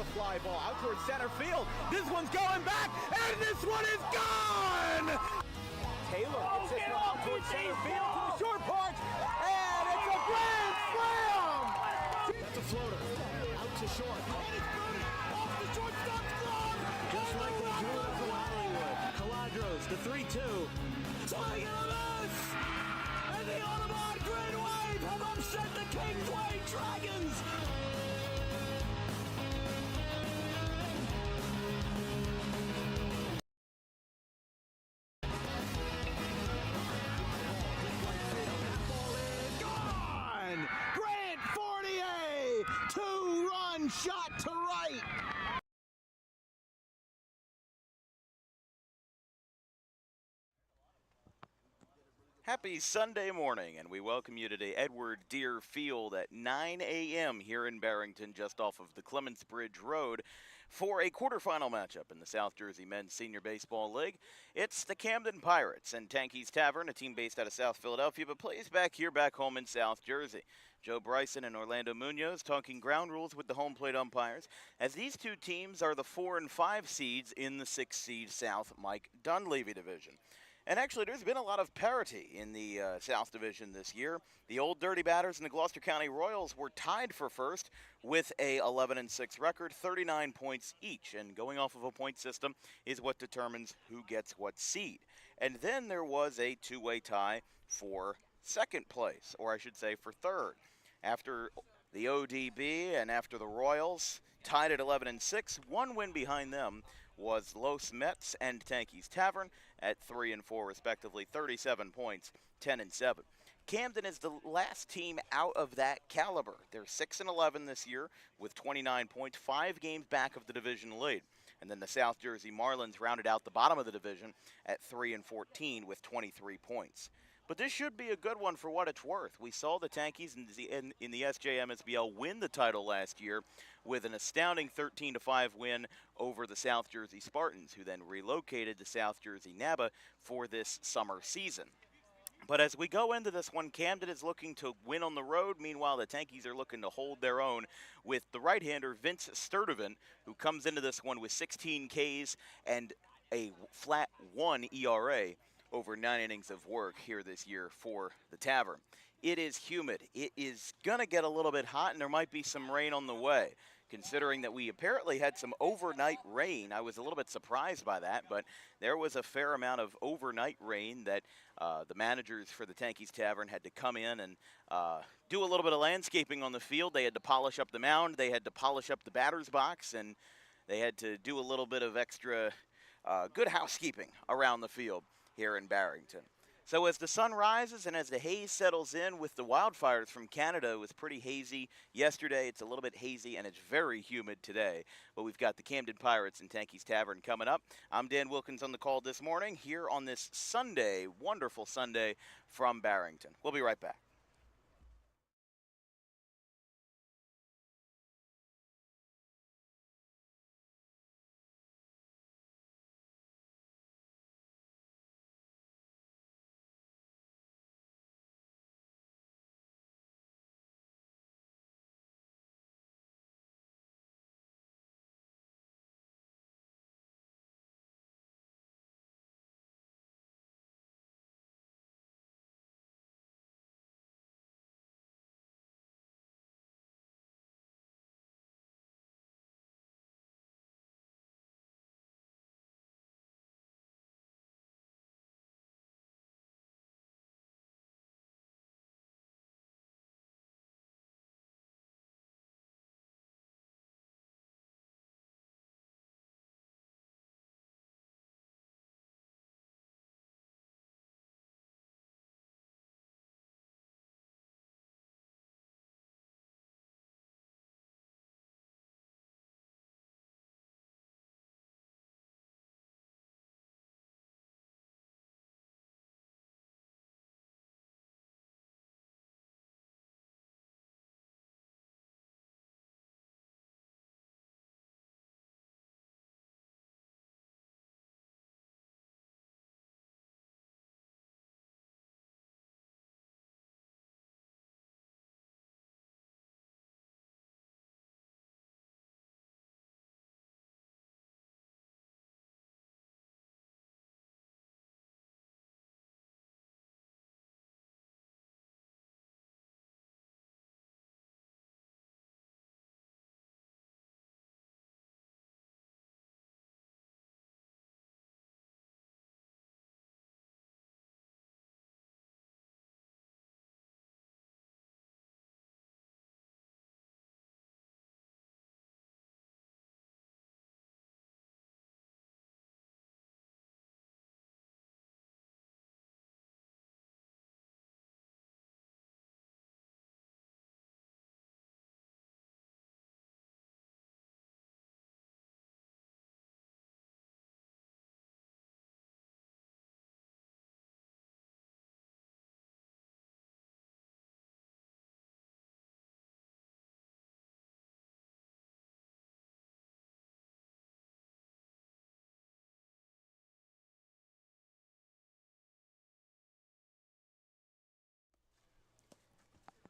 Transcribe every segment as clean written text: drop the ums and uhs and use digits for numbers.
a fly ball out towards center field. This one's going back, and this one is gone! Taylor gets this one out towards center field to the short porch, and it's a grand slam! That's a floater, out to short. And it's booted off the shortstop's glove! Just like they drew it from Hollywood. Caladros, the 3-2. Swing and a miss! And the Audubon Green Wave have upset the Kingsway Dragons! Gone! Grant Fournier! Two-run shot to right! Happy Sunday morning, and we welcome you today Edward Deere Field at 9 a.m. here in Barrington, just off of the Clements Bridge Road, for a quarterfinal matchup in the South Jersey Men's Senior Baseball League. It's the Camden Pirates and Tankie's Tavern, a team based out of South Philadelphia, but plays back home in South Jersey. Joe Bryson and Orlando Munoz talking ground rules with the home plate umpires, as these two teams are the 4 and 5 seeds in the 6-seed South Mike Dunleavy division. And actually, there's been a lot of parity in the South Division this year. The Old Dirty Batters and the Gloucester County Royals were tied for first with a 11-6 record, 39 points each. And going off of a point system is what determines who gets what seed. And then there was a two-way tie for second place, or I should say for third. After the ODB and after the Royals tied at 11-6, one win behind them was Los Mets and Tankie's Tavern at 3 and 4 respectively, 37 points, 10 and 7. Camden is the last team out of that caliber. They're 6 and 11 this year with 29 points, 5 games back of the division lead. And then the South Jersey Marlins rounded out the bottom of the division at 3 and 14 with 23 points. But this should be a good one for what it's worth. We saw the Tankies in the SJMSBL win the title last year with an astounding 13-5 win over the South Jersey Spartans, who then relocated to South Jersey NABA for this summer season. But as we go into this one, Camden is looking to win on the road. Meanwhile, the Tankies are looking to hold their own with the right-hander Vince Sturdivant, who comes into this one with 16 Ks and a flat 1 ERA over 9 innings of work here this year for the Tavern. It is humid. It is going to get a little bit hot, and there might be some rain on the way. Considering that we apparently had some overnight rain, I was a little bit surprised by that, but there was a fair amount of overnight rain that the managers for the Tankies Tavern had to come in and do a little bit of landscaping on the field. They had to polish up the mound, they had to polish up the batter's box, and they had to do a little bit of extra good housekeeping around the field here in Barrington. So as the sun rises and as the haze settles in with the wildfires from Canada, it was pretty hazy yesterday. It's a little bit hazy and it's very humid today. But we've got the Camden Pirates and Tankie's Tavern coming up. I'm Dan Wilkins on the call this morning here on this Sunday, wonderful Sunday from Barrington. We'll be right back.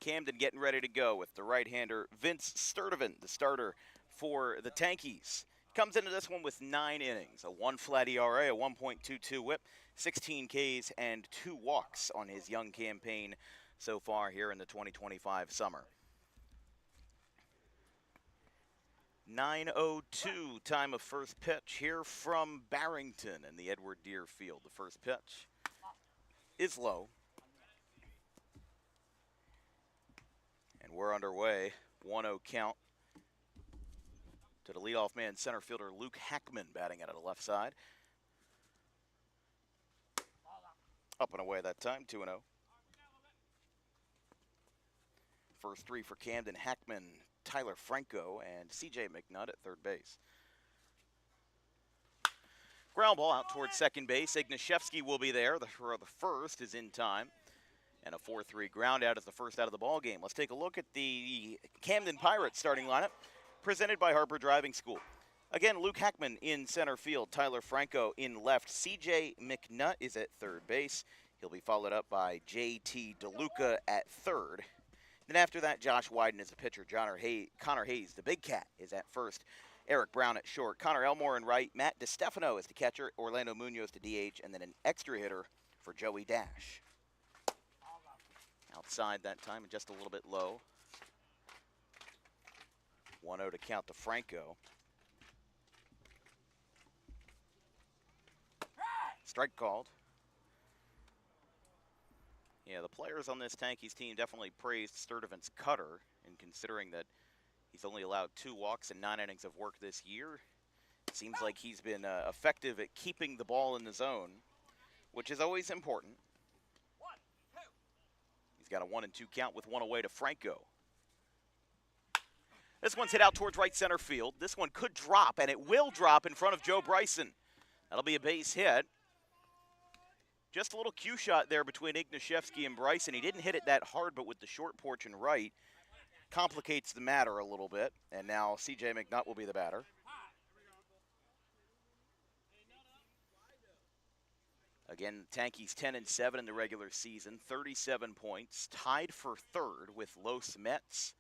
Camden getting ready to go with the right-hander Vince Sturdivant, the starter for the Tankies. Comes into this one with 9 innings, a 1 flat ERA, a 1.22 whip, 16 Ks, and 2 walks on his young campaign so far here in the 2025 summer. 9:02 time of first pitch here from Barrington and the Edward Deere Field. The first pitch is low. And we're underway. 1-0 count to the leadoff man, center fielder Luke Hackman, batting out of the left side. Up and away that time, 2-0. First 3 for Camden: Hackman, Tyler Franco, and CJ McNutt at third base. Ground ball out towards second base. Ignashevsky will be there. The first is in time. And a 4-3 ground out is the first out of the ball game. Let's take a look at the Camden Pirates starting lineup, presented by Harper Driving School. Again, Luke Hackman in center field, Tyler Franco in left. CJ McNutt is at third base. He'll be followed up by JT DeLuca at third. Then after that, Josh Wyden is the pitcher. Connor Hayes, the big cat, is at first. Eric Brown at short. Connor Elmore in right. Matt DeStefano is the catcher. Orlando Munoz to DH. And then an extra hitter for Joey Dash. Outside that time and just a little bit low. 1-0 to count to Franco. Strike called. Yeah, the players on this Tankies team definitely praised Sturdivant's cutter, and considering that he's only allowed 2 walks and 9 innings of work this year, it seems like he's been effective at keeping the ball in the zone, which is always important. He's got a 1-2 count with 1 away to Franco. This one's hit out towards right center field. This one could drop, and it will drop in front of Joe Bryson. That'll be a base hit. Just a little cue shot there between Ignashevsky and Bryson. He didn't hit it that hard, but with the short porch and right, complicates the matter a little bit. And now CJ McNutt will be the batter. Again, Tankies 10-7 in the regular season, 37 points, tied for third with Los Mets.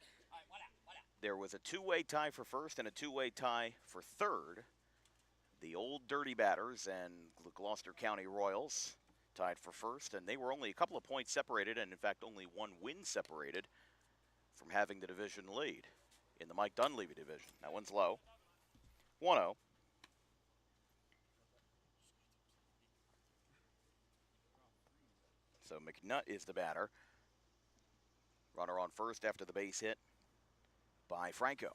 There was a 2-way tie for first and a 2-way tie for third. The Old Dirty Batters and the Gloucester County Royals tied for first, and they were only a couple of points separated, and in fact only 1 win separated from having the division lead in the Mike Dunleavy division. That one's low. 1-0. So McNutt is the batter. Runner on first after the base hit by Franco.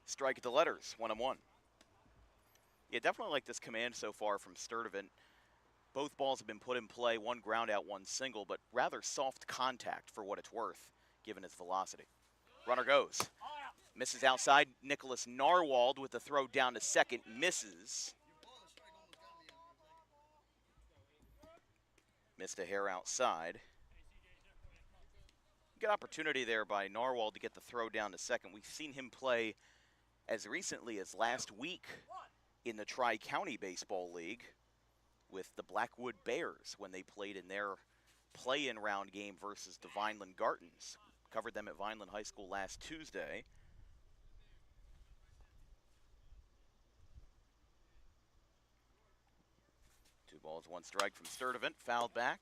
Strike at the letters, 1-1. Yeah, definitely like this command so far from Sturdivant. Both balls have been put in play, 1 ground out, 1 single, but rather soft contact for what it's worth, given its velocity. Runner goes. Misses outside. Nicholas Narwald with the throw down to second, misses. Missed a hair outside. Good opportunity there by Narwald to get the throw down to second. We've seen him play as recently as last week in the Tri-County Baseball League with the Blackwood Bears when they played in their play-in round game versus the Vineland Gartons. Covered them at Vineland High School last Tuesday. Two balls, 1 strike from Sturdivant. Fouled back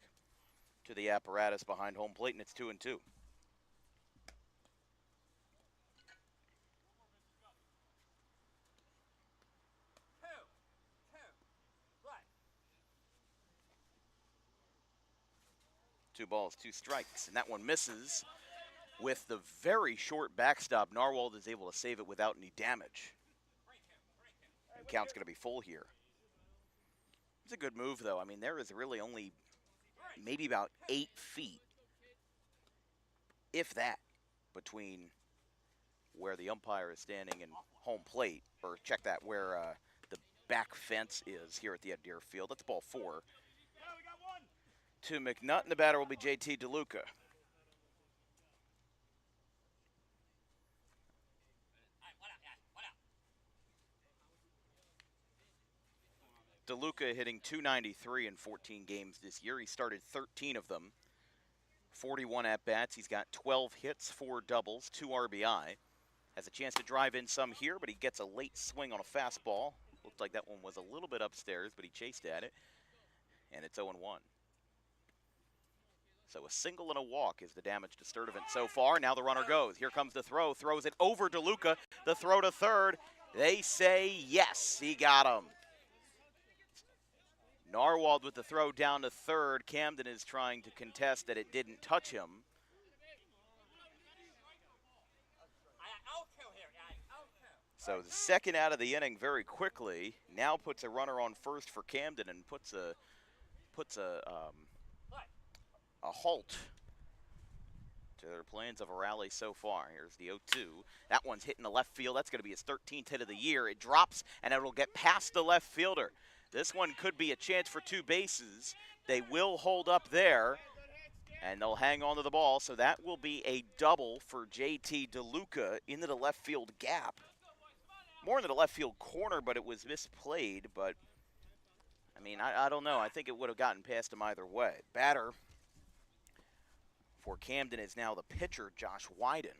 to the apparatus behind home plate, and it's 2-2. Two balls, 2 strikes, and that one misses. With the very short backstop, Narwald is able to save it without any damage. And count's going to be full here. It's a good move, though. I mean, there is really only maybe about 8 feet, if that, between where the umpire is standing and home plate, or check that, where the back fence is here at the Ed Deere Field. That's ball 4. To McNutt, and the batter will be JT DeLuca. DeLuca hitting .293 in 14 games this year. He started 13 of them 41 at-bats. He's got 12 hits, 4 doubles, 2 RBI. Has a chance to drive in some here, but he gets a late swing on a fastball. Looked like that one was a little bit upstairs, but he chased at it. And it's 0-1. So a single and a walk is the damage to Sturdivant so far. Now the runner goes. Here comes the throw. Throws it over DeLuca. The throw to third. They say yes, he got him. Narwhal with the throw down to third. Camden is trying to contest that it didn't touch him. So the second out of the inning very quickly. Now puts a runner on first for Camden and puts a halt to their plans of a rally so far. Here's the 0-2. That one's hitting the left field. That's going to be his 13th hit of the year. It drops, and it'll get past the left fielder. This one could be a chance for 2 bases. They will hold up there, and they'll hang on to the ball. So that will be a double for JT DeLuca into the left field gap. More into the left field corner, but it was misplayed. But, I mean, I don't know. I think it would have gotten past him either way. Batter for Camden is now the pitcher, Josh Wyden,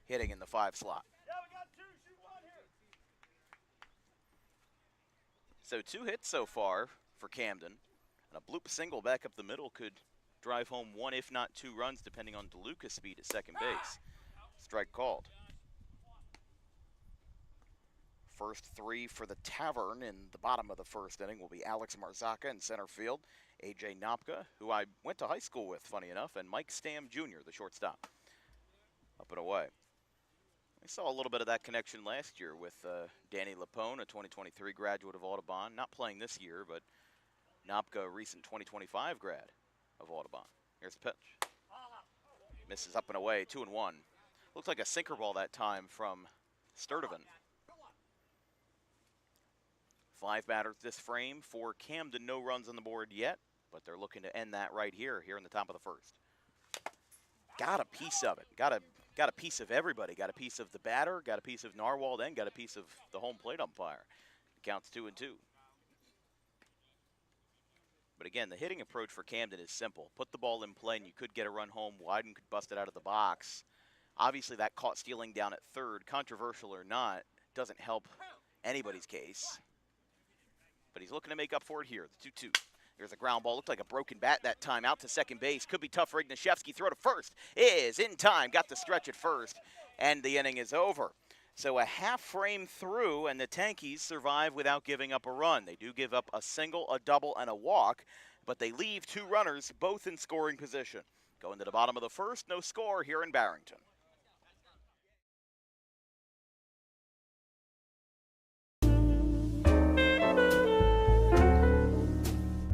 hitting in the 5 slot. So 2 hits so far for Camden, and a bloop single back up the middle could drive home 1, if not 2 runs, depending on DeLuca's speed at second base. Strike called. First 3 for the Tavern in the bottom of the first inning will be Alex Marzaka in center field, A.J. Nopka, who I went to high school with, funny enough, and Mike Stam Jr., the shortstop, up and away. I saw a little bit of that connection last year with Danny Lapone, a 2023 graduate of Audubon, not playing this year, but Nopka, a recent 2025 grad of Audubon. Here's the pitch. Misses up and away, 2-1. Looks like a sinker ball that time from Sturdivant. 5 batters this frame for Camden. No runs on the board yet, but they're looking to end that right here in the top of the first. Got a piece of it. Got a piece of everybody. Got a piece of the batter, got a piece of Narwhal, then got a piece of the home plate umpire. It counts 2-2. But again, the hitting approach for Camden is simple. Put the ball in play and you could get a run home. Wyden could bust it out of the box. Obviously that caught stealing down at third, controversial or not, doesn't help anybody's case. But he's looking to make up for it here, the 2-2. There's a ground ball, looked like a broken bat that time, out to second base. Could be tough for Ignashevsky. Throw to first is in time, got the stretch at first, and the inning is over. So a half frame through, and the Tankies survive without giving up a run. They do give up a single, a double, and a walk, but they leave 2 runners, both in scoring position. Going to the bottom of the first, no score here in Barrington.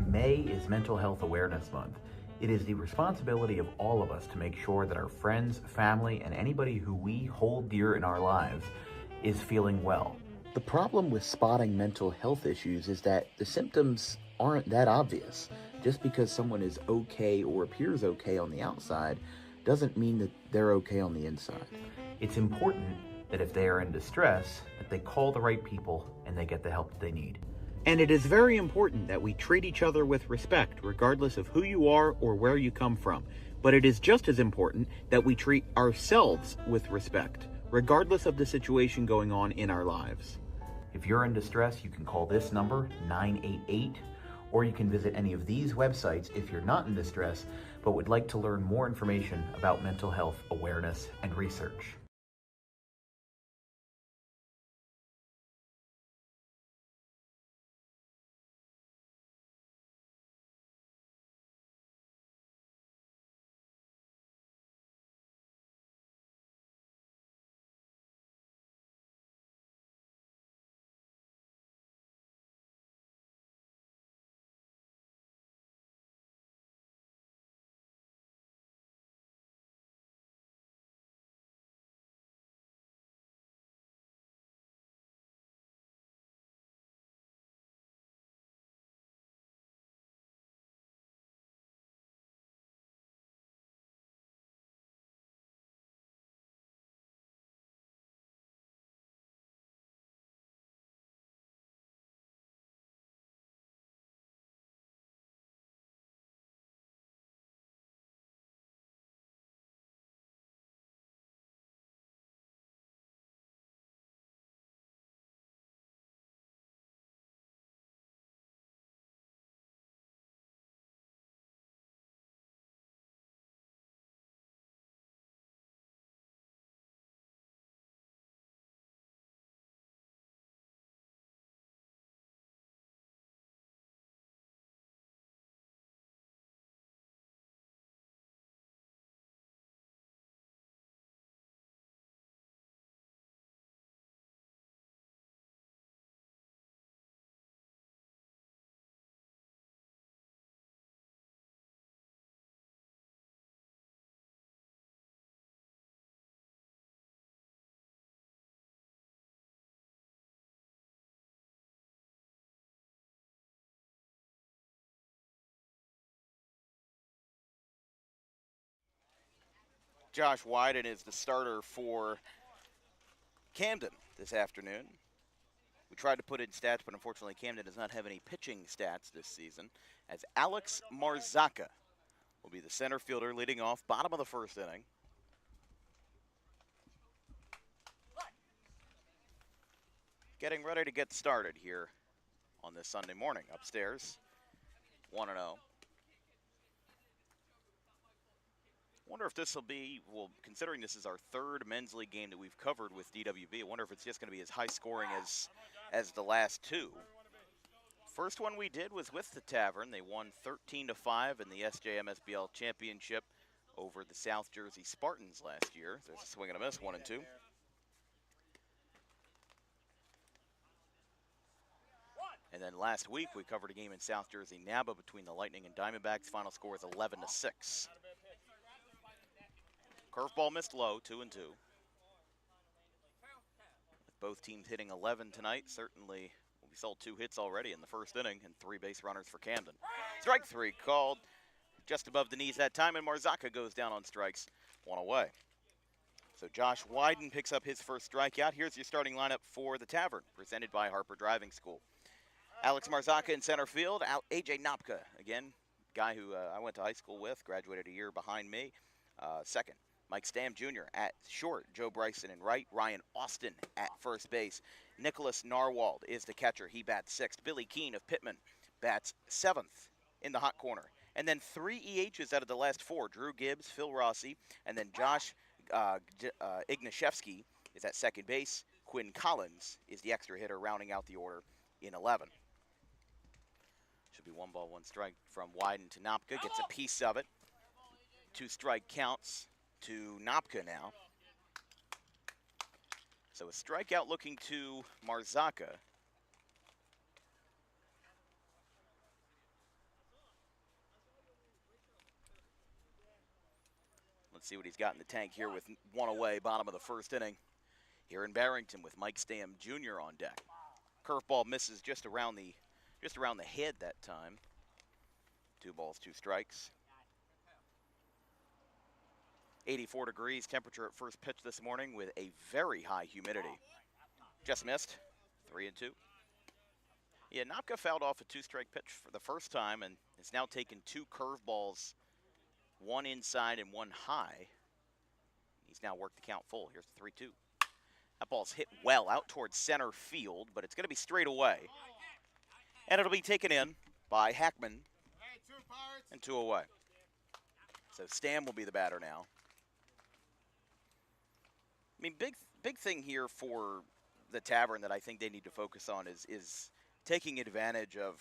May is Mental Health Awareness Month. It is the responsibility of all of us to make sure that our friends, family, and anybody who we hold dear in our lives is feeling well. The problem with spotting mental health issues is that the symptoms aren't that obvious. Just because someone is okay or appears okay on the outside doesn't mean that they're okay on the inside. It's important that if they are in distress, that they call the right people and they get the help that they need. And it is very important that we treat each other with respect, regardless of who you are or where you come from. But it is just as important that we treat ourselves with respect, regardless of the situation going on in our lives. If you're in distress, you can call this number, 988, or you can visit any of these websites if you're not in distress, but would like to learn more information about mental health awareness and research. Josh Wyden is the starter for Camden this afternoon. We tried to put in stats, but unfortunately Camden does not have any pitching stats this season, as Alex Marzaka will be the center fielder leading off, bottom of the first inning. Getting ready to get started here on this Sunday morning. Upstairs, 1-0. Wonder if this will be, well, considering this is our third men's league game that we've covered with DWB, I wonder if it's just going to be as high scoring as the last two. First one we did was with the Tavern. They won 13-5 in the SJMSBL championship over the South Jersey Spartans last year. There's a swing and a miss, 1-2. And then last week we covered a game in South Jersey NABA between the Lightning and Diamondbacks. Final score is 11-6. Curveball missed low, 2-2. With both teams hitting 11 tonight, certainly we saw 2 hits already in the first inning and 3 base runners for Camden. Strike 3 called just above the knees that time, and Marzaka goes down on strikes, 1 away. So Josh Wyden picks up his first strikeout. Here's your starting lineup for the Tavern, presented by Harper Driving School. Alex Marzaka in center field. AJ Napka, again, guy who I went to high school with, graduated a year behind me. Second, Mike Stam Jr. at short. Joe Bryson in right. Ryan Austin at first base. Nicholas Narwald is the catcher. He bats sixth. Billy Keene of Pittman bats seventh in the hot corner. And then 3 EHs out of the last 4. Drew Gibbs, Phil Rossi, and then Josh Ignashevsky is at second base. Quinn Collins is the extra hitter rounding out the order in 11. Should be 1 ball, 1 strike from Wyden to Napka. Gets a piece of it. 2 strike counts to Napka now. So a strikeout looking to Marzaka. Let's see what he's got in the tank here with 1 away, bottom of the first inning. Here in Barrington with Mike Stam Jr. on deck. Curveball misses just around the head that time. 2 balls, 2 strikes. 84 degrees temperature at first pitch this morning with a very high humidity. Just missed, 3-2. Yeah, Napka fouled off a 2-strike pitch for the first time and has now taken 2 curveballs, 1 inside and 1 high. He's now worked the count full. Here's the 3-2. That ball's hit well out towards center field, but it's going to be straight away. And it'll be taken in by Hackman, and 2 away. So Stam will be the batter now. I mean, big thing here for the Tavern that I think they need to focus on is taking advantage of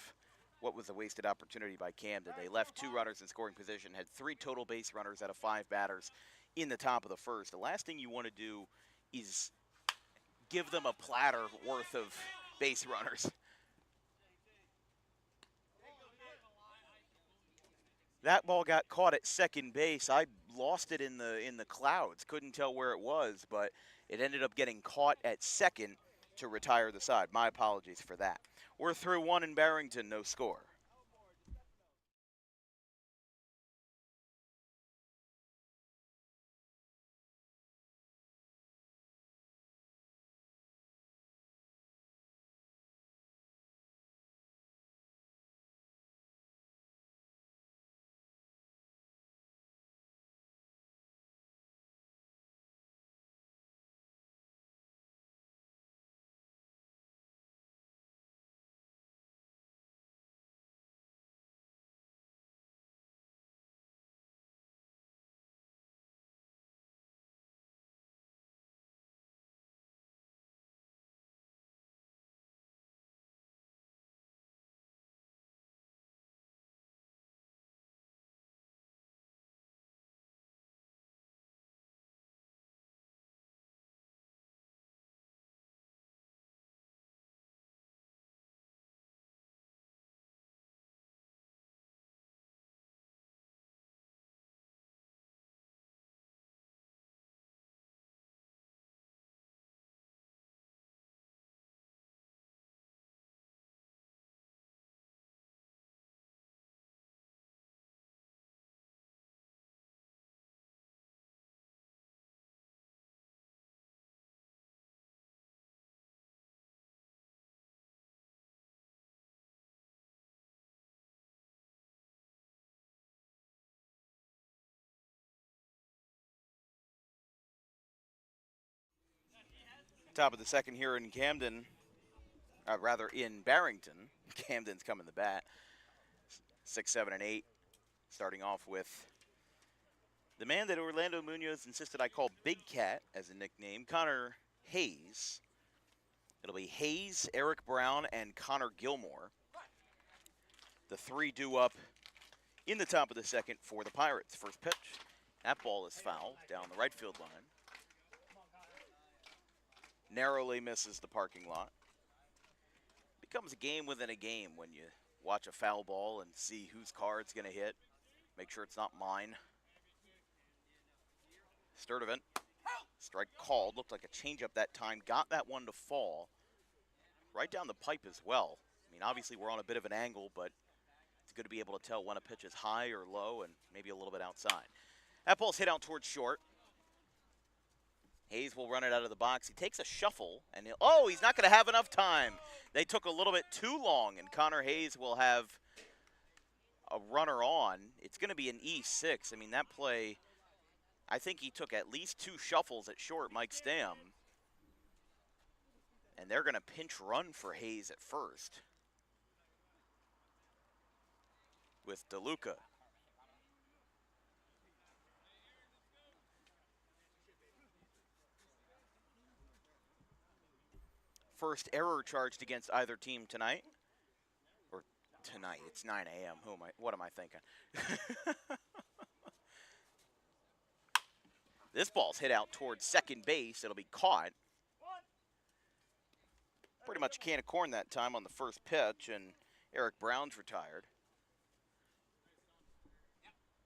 what was a wasted opportunity by Camden. They left 2 runners in scoring position, had 3 total base runners out of 5 batters in the top of the first. The last thing you want to do is give them a platter worth of base runners. That ball got caught at second base. I lost it in the clouds. Couldn't tell where it was, but it ended up getting caught at second to retire the side. My apologies for that. We're through 1 in Barrington, no score. Top of the second here in Camden, rather in Barrington. Camden's coming to bat. 6, 7, and 8. Starting off with the man that Orlando Munoz insisted I call Big Cat as a nickname, Connor Hayes. It'll be Hayes, Eric Brown, and Connor Gilmore. The three due up in the top of the second for the Pirates. First pitch. That ball is fouled down the right field line. Narrowly misses the parking lot. Becomes a game within a game when you watch a foul ball and see whose car it's going to hit. Make sure it's not mine. Sturdivant, strike called. Looked like a changeup that time. Got that one to fall right down the pipe as well. I mean, obviously we're on a bit of an angle, but it's good to be able to tell when a pitch is high or low and maybe a little bit outside. That ball's hit out towards short. Hayes will run it out of the box. He takes a shuffle, and he's not going to have enough time. They took a little bit too long, and Connor Hayes will have a runner on. It's going to be an E6. I mean, that play, I think he took at least 2 shuffles at short, Mike Stam. And they're going to pinch run for Hayes at first with DeLuca. First error charged against either team tonight. Or tonight, it's 9 a.m. What am I thinking? This ball's hit out towards second base. It'll be caught. Pretty much a can of corn that time on the first pitch, and Eric Brown's retired.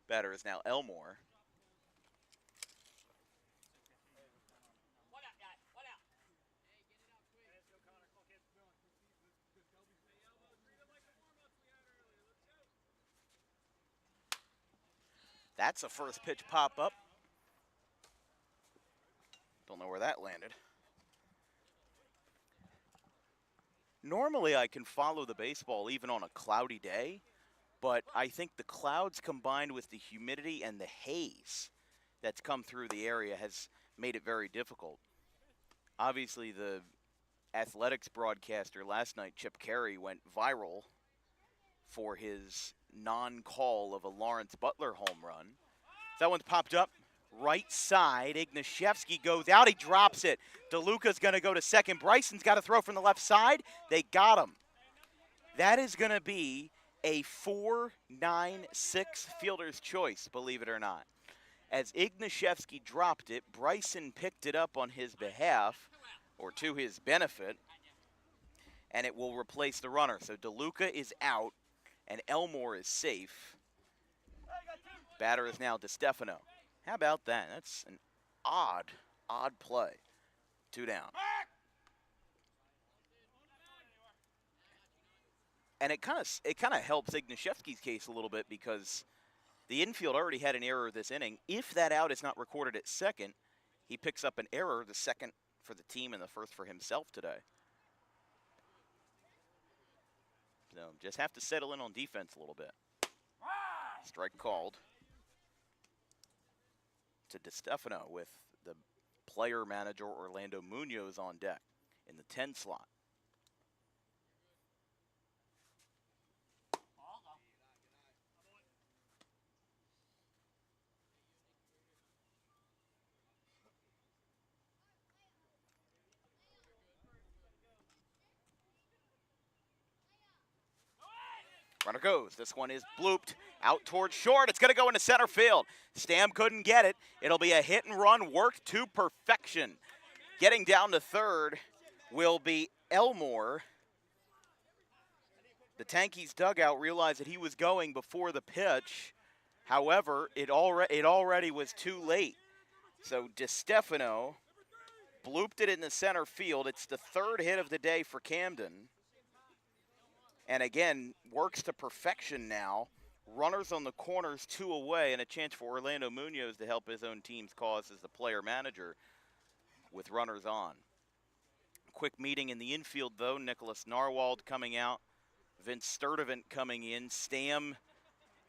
Batter is now Elmore. That's a first pitch pop-up. Don't know where that landed. Normally I can follow the baseball even on a cloudy day, but I think the clouds combined with the humidity and the haze that's come through the area has made it very difficult. Obviously the athletics broadcaster last night, Chip Carey, went viral for his non-call of a Lawrence Butler home run. That one's popped up. Right side, Igniszewski goes out, he drops it. DeLuca's going to go to second. Bryson's got to throw from the left side. They got him. That is going to be a 4-9-6 fielder's choice, believe it or not. As Igniszewski dropped it, Bryson picked it up on his behalf, or to his benefit, and it will replace the runner. So DeLuca is out, and Elmore is safe. Batter is now DeStefano. How about that? That's an odd play. 2 down. And it kind of helps Igniszewski's case a little bit because the infield already had an error this inning. If that out is not recorded at second, he picks up an error, the second for the team and the first for himself today. So just have to settle in on defense a little bit. Strike called to DeStefano with the player manager Orlando Munoz on deck in the 10 slot. Runner goes. This one is blooped out towards short. It's going to go into center field. Stam couldn't get it. It'll be a hit and run worked to perfection. Getting down to third will be Elmore. The Tankie's dugout realized that he was going before the pitch. However, it already was too late. So DeStefano blooped it in the center field. It's the third hit of the day for Camden. And again, works to perfection now. Runners on the corners, 2 away, and a chance for Orlando Munoz to help his own team's cause as the player manager with runners on. Quick meeting in the infield, though. Nicholas Narwald coming out. Vince Sturdivant coming in. Stam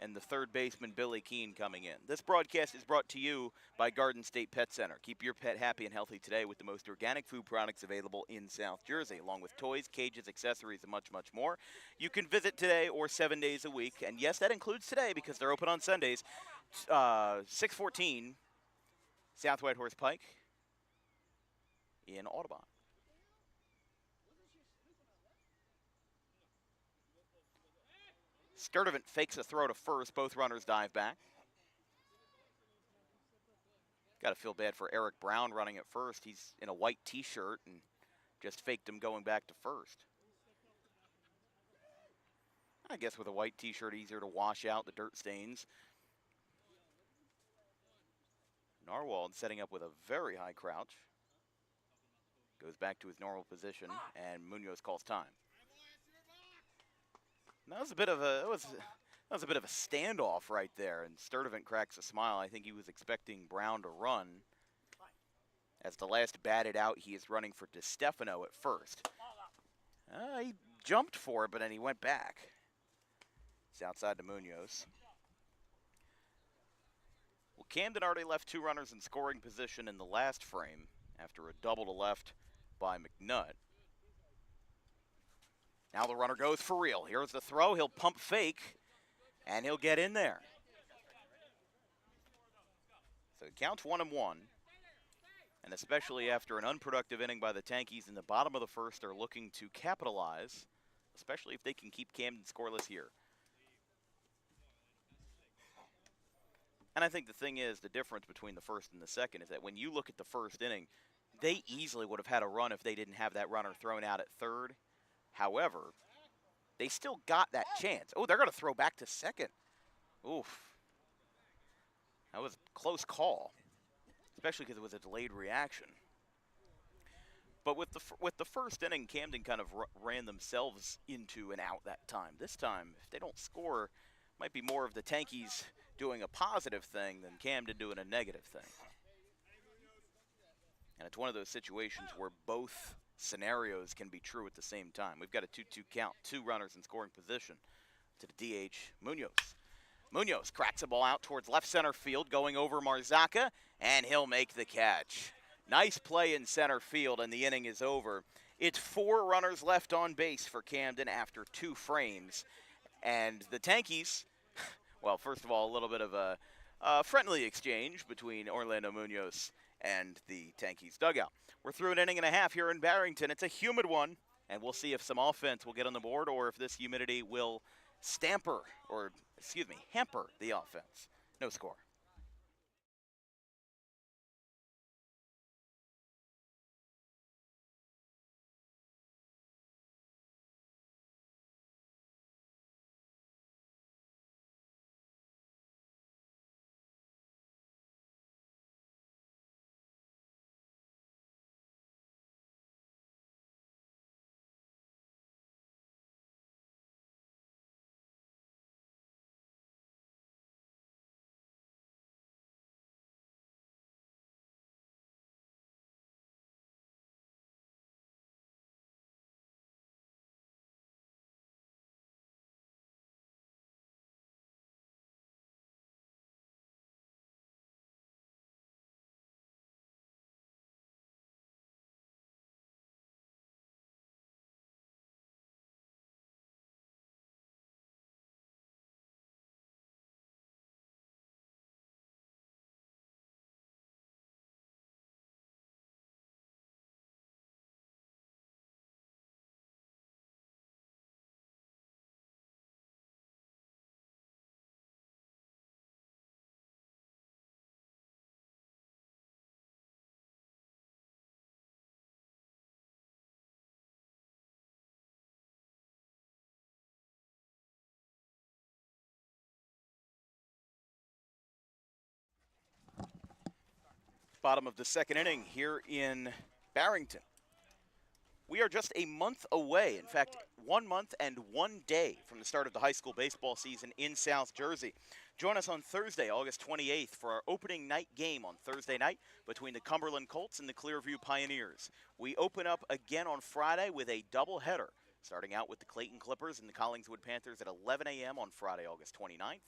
and the third baseman, Billy Keene, coming in. This broadcast is brought to you by Garden State Pet Center. Keep your pet happy and healthy today with the most organic food products available in South Jersey, along with toys, cages, accessories, and much, much more. You can visit today or 7 days a week, and yes, that includes today because they're open on Sundays. 614 South White Horse Pike in Audubon. Sturdivant fakes a throw to first. Both runners dive back. Got to feel bad for Eric Brown running at first. He's in a white T-shirt and just faked him going back to first. I guess with a white T-shirt, easier to wash out the dirt stains. Narwhal setting up with a very high crouch. Goes back to his normal position, and Munoz calls time. That was a bit of a standoff right there, and Sturdivant cracks a smile. I think he was expecting Brown to run. As the last batted out, he is running for DeStefano at first. He jumped for it, but then he went back. It's outside to Munoz. Well, Camden already left 2 runners in scoring position in the last frame after a double to left by McNutt. Now the runner goes for real. Here's the throw. He'll pump fake, and he'll get in there. So it counts 1-1. And especially after an unproductive inning by the Tankies in the bottom of the first, are looking to capitalize, especially if they can keep Camden scoreless here. And I think the thing is, the difference between the first and the second is that when you look at the first inning, they easily would have had a run if they didn't have that runner thrown out at third. However, they still got that chance. Oh, they're going to throw back to second. Oof. That was a close call, especially because it was a delayed reaction. But with the first inning, Camden kind of ran themselves into an out that time. This time, if they don't score, it might be more of the Tankies doing a positive thing than Camden doing a negative thing. And it's one of those situations where both scenarios can be true at the same time. We've got a 2-2 count, 2 runners in scoring position to the DH, Munoz. Munoz cracks a ball out towards left center field, going over Marzaka, and he'll make the catch. Nice play in center field, and the inning is over. It's 4 runners left on base for Camden after 2 frames. And the Tankies, well, first of all, a little bit of a friendly exchange between Orlando Munoz and the Tankies dugout. We're through an inning and a half here in Barrington. It's a humid one, and we'll see if some offense will get on the board or if this humidity will hamper the offense. No score. Bottom of the second inning here in Barrington. We are just a month away, in fact, 1 month and 1 day from the start of the high school baseball season in South Jersey. Join us on Thursday, August 28th, for our opening night game on Thursday night between the Cumberland Colts and the Clearview Pioneers. We open up again on Friday with a doubleheader Starting out with the Clayton Clippers and the Collingswood Panthers at 11 a.m. on Friday, August 29th,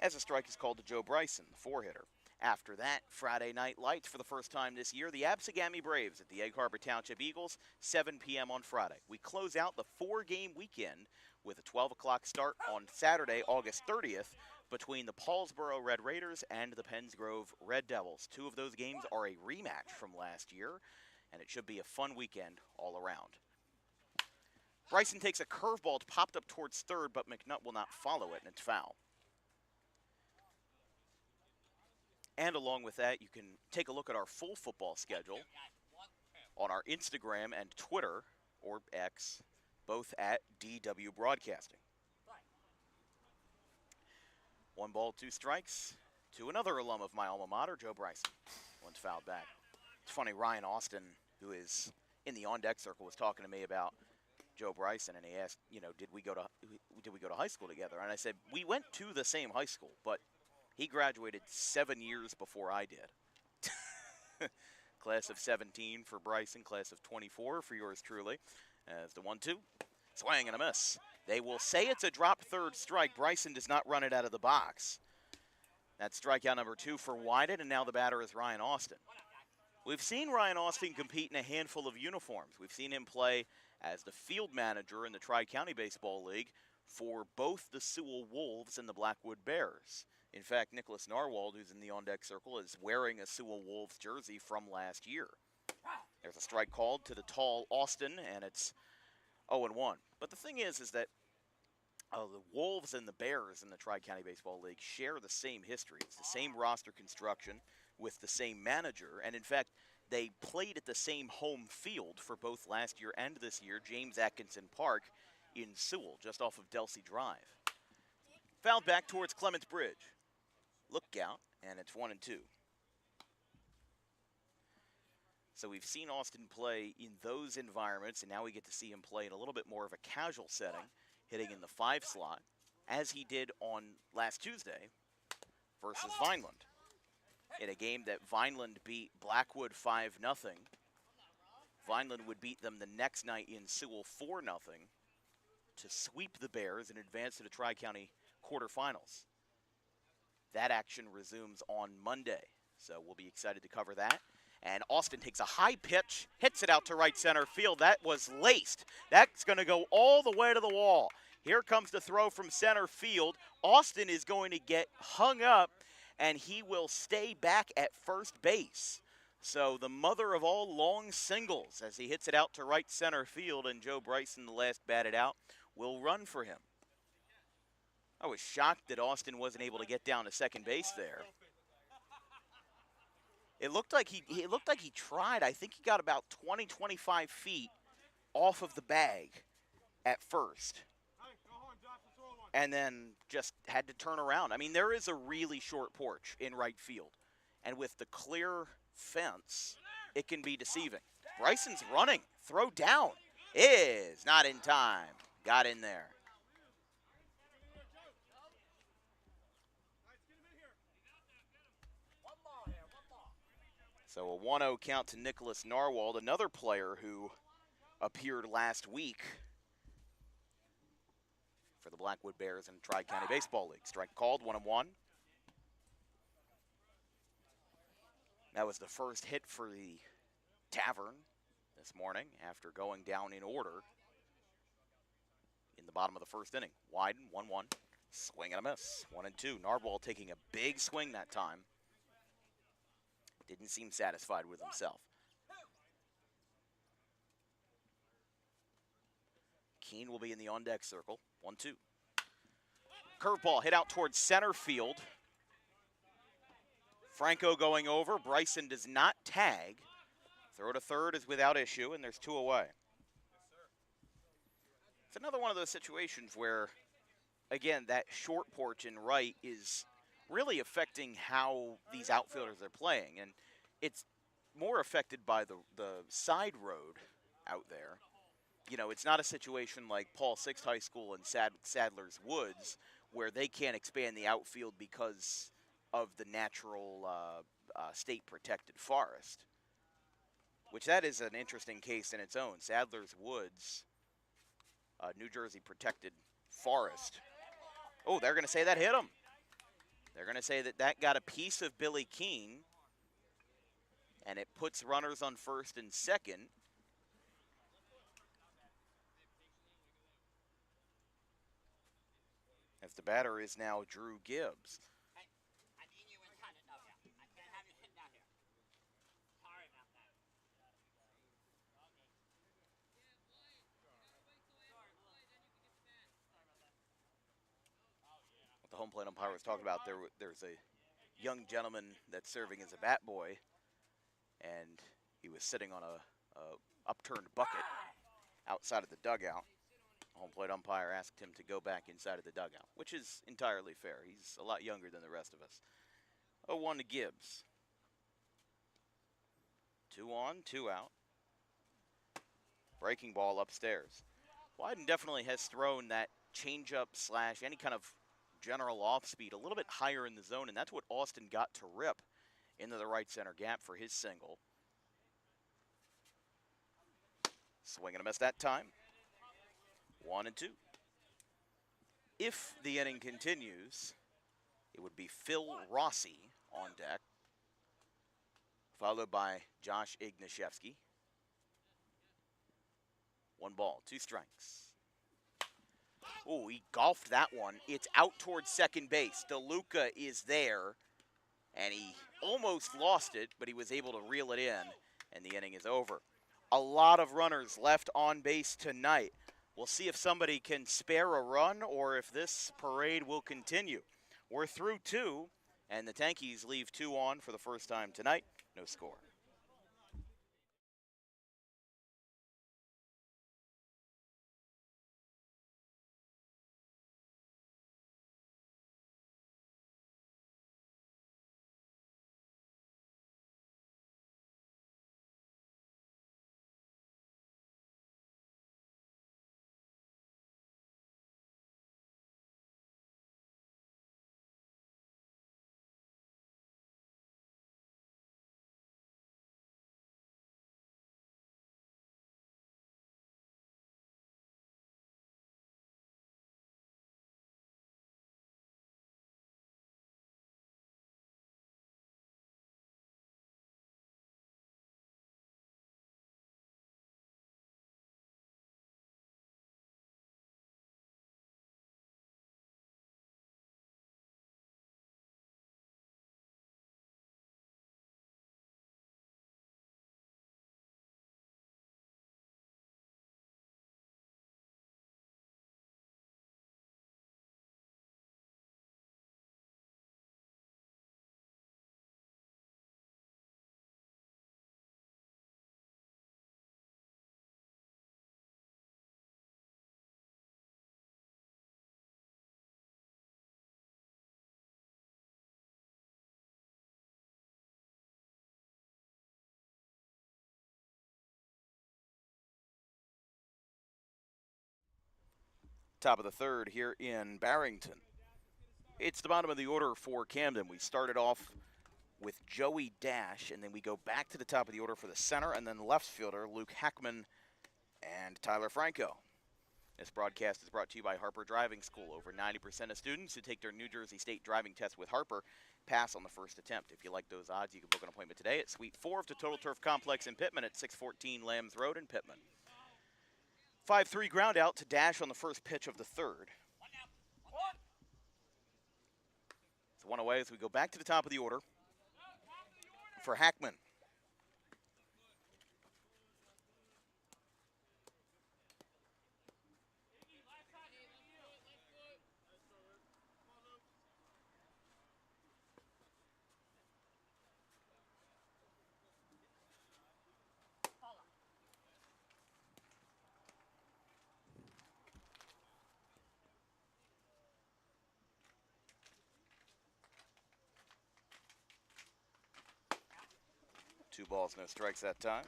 as a strike is called to Joe Bryson, the four-hitter. After that, Friday Night Lights for the first time this year, the Absegami Braves at the Egg Harbor Township Eagles, 7 p.m. on Friday. We close out the four-game weekend with a 12 o'clock start on Saturday, August 30th, between the Paulsboro Red Raiders and the Penns Grove Red Devils. Two of those games are a rematch from last year, and it should be a fun weekend all around. Bryson takes a curveball popped up towards third, but McNutt will not follow it, and it's foul. And along with that, you can take a look at our full football schedule on our Instagram and Twitter, or X, both at DW Broadcasting. 1 ball, 2 strikes to another alum of my alma mater, Joe Bryson. One's fouled back. It's funny, Ryan Austin, who is in the on-deck circle, was talking to me about Joe Bryson, and he asked, did we go to high school together? And I said, we went to the same high school, but he graduated 7 years before I did. Class of 17 for Bryson, class of 24 for yours truly. As the 1-2, swing and a miss. They will say it's a drop third strike. Bryson does not run it out of the box. That's strikeout number 2 for Wyden, and now the batter is Ryan Austin. We've seen Ryan Austin compete in a handful of uniforms. We've seen him play as the field manager in the Tri-County Baseball League for both the Sewell Wolves and the Blackwood Bears. In fact, Nicholas Narwald, who's in the on-deck circle, is wearing a Sewell Wolves jersey from last year. There's a strike called to the tall Austin, and it's 0-1. But the thing is that the Wolves and the Bears in the Tri-County Baseball League share the same history. It's the same roster construction with the same manager. And in fact, they played at the same home field for both last year and this year, James Atkinson Park in Sewell, just off of Delsey Drive. Fouled back towards Clements Bridge. Look out, and it's 1-2. So we've seen Austin play in those environments, and now we get to see him play in a little bit more of a casual setting, hitting in the 5 slot, as he did on last Tuesday versus Vineland. In a game that Vineland beat Blackwood 5-0. Vineland would beat them the next night in Sewell 4-0 to sweep the Bears and advance to the Tri-County quarterfinals. That action resumes on Monday, so we'll be excited to cover that. And Austin takes a high pitch, hits it out to right center field. That was laced. That's going to go all the way to the wall. Here comes the throw from center field. Austin is going to get hung up, and he will stay back at first base. So the mother of all long singles as he hits it out to right center field, and Joe Bryson, the last batted out, will run for him. I was shocked that Austin wasn't able to get down to second base there. It looked like he tried. I think he got about 20, 25 feet off of the bag at first. And then just had to turn around. I mean, there is a really short porch in right field. And with the clear fence, it can be deceiving. Bryson's running. Throw down. Is not in time. Got in there. So a 1-0 count to Nicholas Narwald, another player who appeared last week for the Blackwood Bears in Tri-County Baseball League. Strike called, 1-1. That was the first hit for the Tavern this morning after going down in order in the bottom of the first inning. Wyden, 1-1. Swing and a miss, 1-2. Narwald taking a big swing that time. Didn't seem satisfied with himself. Keene will be in the on-deck circle. 1-2. Curveball hit out towards center field. Franco going over. Bryson does not tag. Throw to third is without issue, and there's 2 away. It's another one of those situations where, again, that short porch in right is really affecting how these outfielders are playing. And it's more affected by the side road out there. You know, it's not a situation like Paul Sixth High School and Sadler's Woods where they can't expand the outfield because of the natural state-protected forest, which that is an interesting case in its own. Sadler's Woods New Jersey protected forest. Oh, they're going to say that hit him. They're going to say that that got a piece of Billy Keene, and it puts runners on first and second. As the batter is now Drew Gibbs. What the home plate umpire was talking about, there's a young gentleman that's serving as a bat boy, and he was sitting on a upturned bucket outside of the dugout. The home plate umpire asked him to go back inside of the dugout, which is entirely fair. He's a lot younger than the rest of us. 0-1 to Gibbs. 2 on, 2 out. Breaking ball upstairs. Wyden definitely has thrown that changeup slash any kind of general off speed a little bit higher in the zone, and that's what Austin got to rip into the right center gap for his single. Swing and a miss that time. 1 and 2. If the inning continues, it would be Phil Rossi on deck, followed by Josh Ignashevsky. 1 ball, 2 strikes. Oh, he golfed that one. It's out towards second base. DeLuca is there, and he almost lost it, but he was able to reel it in, and the inning is over. A lot of runners left on base tonight. We'll see if somebody can spare a run or if this parade will continue. We're through 2, and the Tankies leave 2 on for the first time tonight. No score. Top of the third here in Barrington. It's the bottom of the order for Camden. We started off with Joey Dash, and then we go back to the top of the order for the center, and then left fielder Luke Heckman and Tyler Franco. This broadcast is brought to you by Harper Driving School. Over 90% of students who take their New Jersey State driving test with Harper pass on the first attempt. If you like those odds, you can book an appointment today at Suite 4 of the Total Turf Complex in Pittman at 614 Lambs Road in Pittman. 5-3 ground out to Dash on the first pitch of the third. It's 1 away as we go back to the top of the order for Hackman. Two balls, no strikes that time.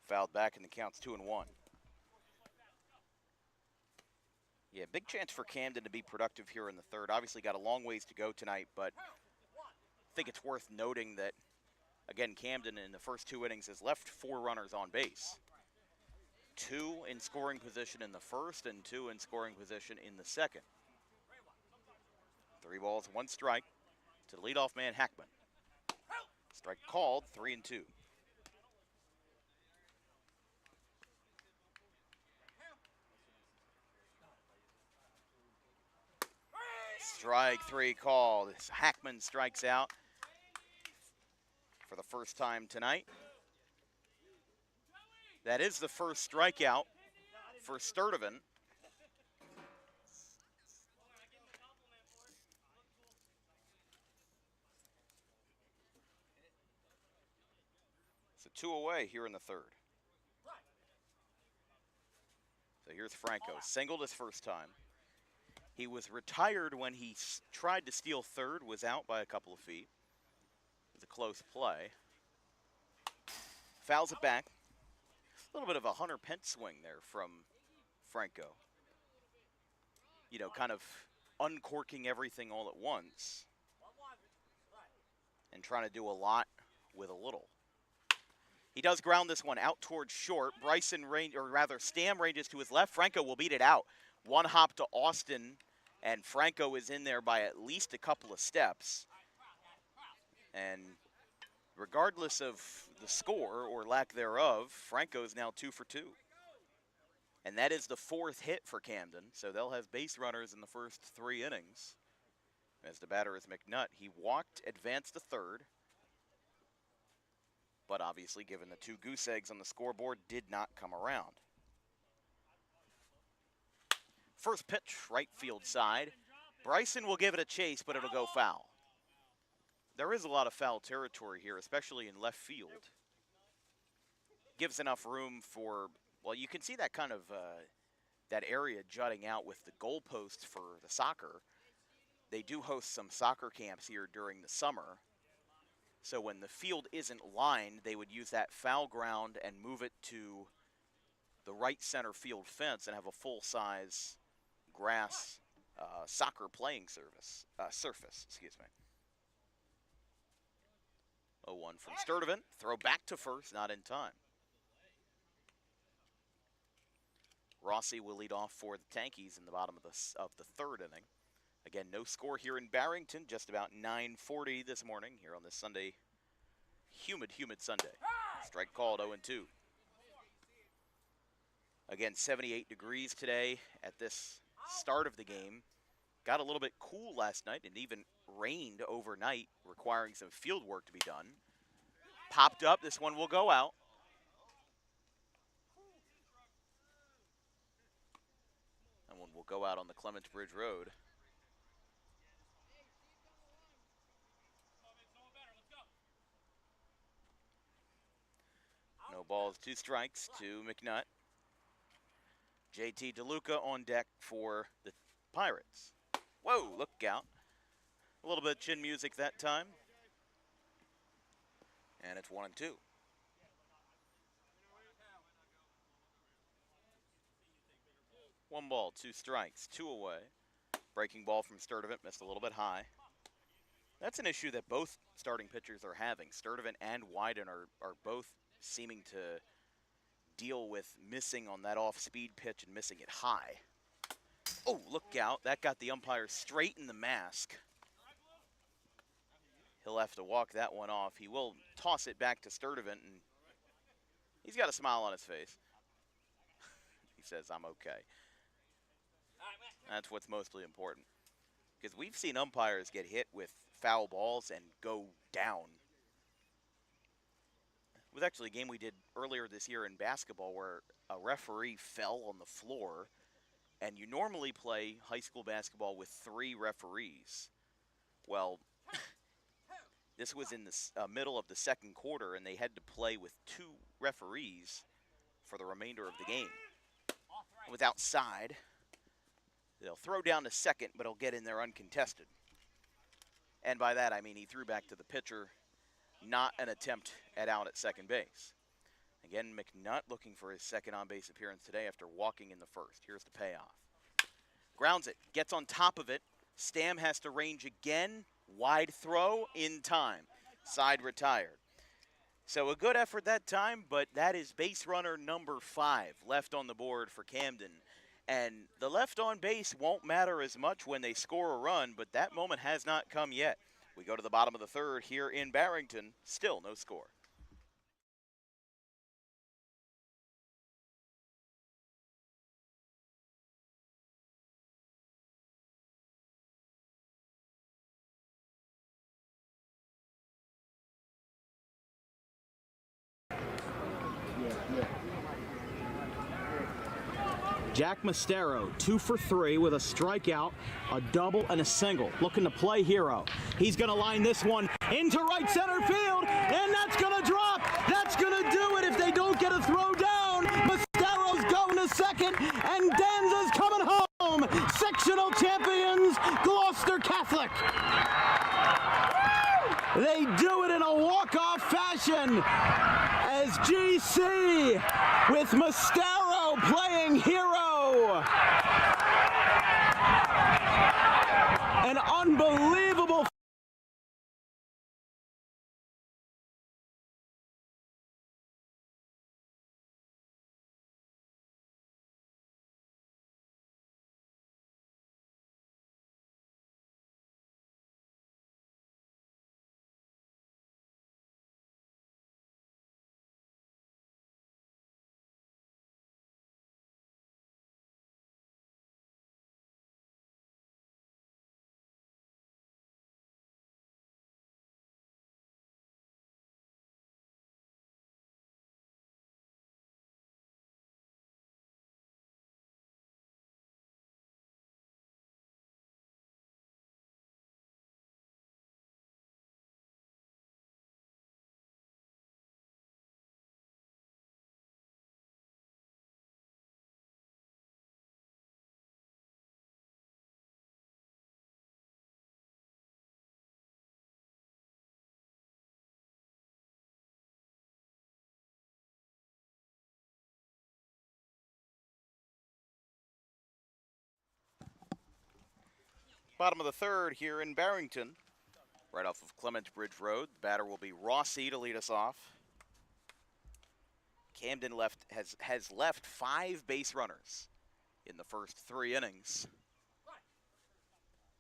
Fouled back and the count's 2-1. Yeah, big chance for Camden to be productive here in the third. Obviously got a long ways to go tonight, but I think it's worth noting that, again, Camden in the first 2 innings has left 4 runners on base. 2 in scoring position in the first and 2 in scoring position in the second. 3 balls, 1 strike to the leadoff man, Hackman. Strike called, 3-2. Strike 3 called. Hackman strikes out for the first time tonight. That is the first strikeout for Sturdivant. So 2 away here in the third. So here's Franco, singled his first time. He was retired when he tried to steal third, was out by a couple of feet. It was a close play. Fouls it back. A little bit of a Hunter Pence swing there from Franco. You know, kind of uncorking everything all at once and trying to do a lot with a little. He does ground this one out towards short. Stam ranges to his left. Franco will beat it out. 1 hop to Austin, and Franco is in there by at least a couple of steps. And regardless of the score or lack thereof, Franco is now 2 for 2. And that is the 4th hit for Camden, so they'll have base runners in the first 3 innings. As the batter is McNutt, he walked, advanced to third, but obviously, given the 2 goose eggs on the scoreboard, did not come around. First pitch, right field side. Bryson will give it a chase, but it'll go foul. There is a lot of foul territory here, especially in left field. Gives enough room for, well, you can see that kind of, that area jutting out with the goalposts for the soccer. They do host some soccer camps here during the summer. So when the field isn't lined, they would use that foul ground and move it to the right center field fence and have a full-size grass soccer playing surface. Excuse me. 0-1 from Sturdivant. Throw back to first, not in time. Rossi will lead off for the Tankies in the bottom of the third inning. Again, no score here in Barrington, just about 9:40 this morning here on this Sunday, humid Sunday. Strike called, 0-2. Again, 78 degrees today at this start of the game. Got a little bit cool last night and even rained overnight, requiring some field work to be done. Popped up, this one will go out. That one will go out on the Clements Bridge Road. No balls, 2 strikes to McNutt. JT DeLuca on deck for the Pirates. Whoa, look out. A little bit of chin music that time. And it's 1-2. One ball, 2 strikes, 2 away. Breaking ball from Sturdivant, missed a little bit high. That's an issue that both starting pitchers are having. Sturdivant and Wyden are both seeming to deal with missing on that off-speed pitch and missing it high. Oh, look out. That got the umpire straight in the mask. He'll have to walk that one off. He will toss it back to Sturdivant, and he's got a smile on his face. He says, I'm okay. That's what's mostly important. Because we've seen umpires get hit with foul balls and go down. It was actually a game we did earlier this year in basketball where a referee fell on the floor, and you normally play high school basketball with 3 referees. Well, this was in the middle of the second quarter, and they had to play with 2 referees for the remainder of the game. It was outside. They'll throw down to second, but he'll get in there uncontested. And by that, I mean he threw back to the pitcher, not an attempt at out at second base. Again, McNutt looking for his second on-base appearance today after walking in the first. Here's the payoff. Grounds it, gets on top of it. Stam has to range again. Wide throw in time. Side retired. So a good effort that time, but that is base runner number 5 left on the board for Camden. And the left on base won't matter as much when they score a run, but that moment has not come yet. We go to the bottom of the 3rd here in Barrington. Still no score. Jack Mostero, 2 for 3 with a strikeout, a double, and a single. Looking to play hero. He's going to line this one into right center field, and that's going to drop. That's going to do it if they don't get a throw down. Mostero's going to second, and Danza's coming home. Sectional champions, Gloucester Catholic. They do it in a walk-off fashion as GC with Mostero playing hero. An unbelievable Bottom of the 3rd here in Barrington. Right off of Clements Bridge Road. The batter will be Rossi to lead us off. Camden has left 5 base runners in the first 3 innings,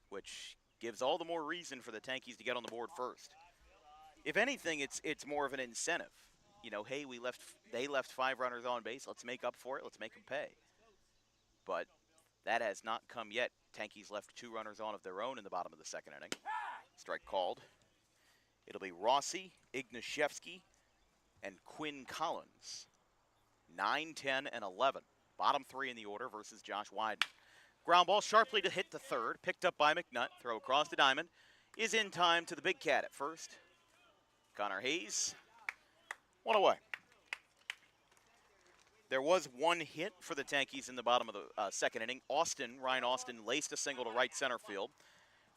which gives all the more reason for the Tankies to get on the board first. If anything, it's more of an incentive. You know, hey, they left 5 runners on base. Let's make up for it. Let's make them pay. But that has not come yet. Tankies left 2 runners on of their own in the bottom of the 2nd inning. Strike called. It'll be Rossi, Ignashevsky, and Quinn Collins. 9, 10, and 11. Bottom 3 in the order versus Josh Wyden. Ground ball sharply to hit the 3rd. Picked up by McNutt. Throw across the diamond. Is in time to the big cat at first. Connor Hayes. 1 away. There was 1 hit for the Tankies in the bottom of the 2nd inning. Ryan Austin laced a single to right center field.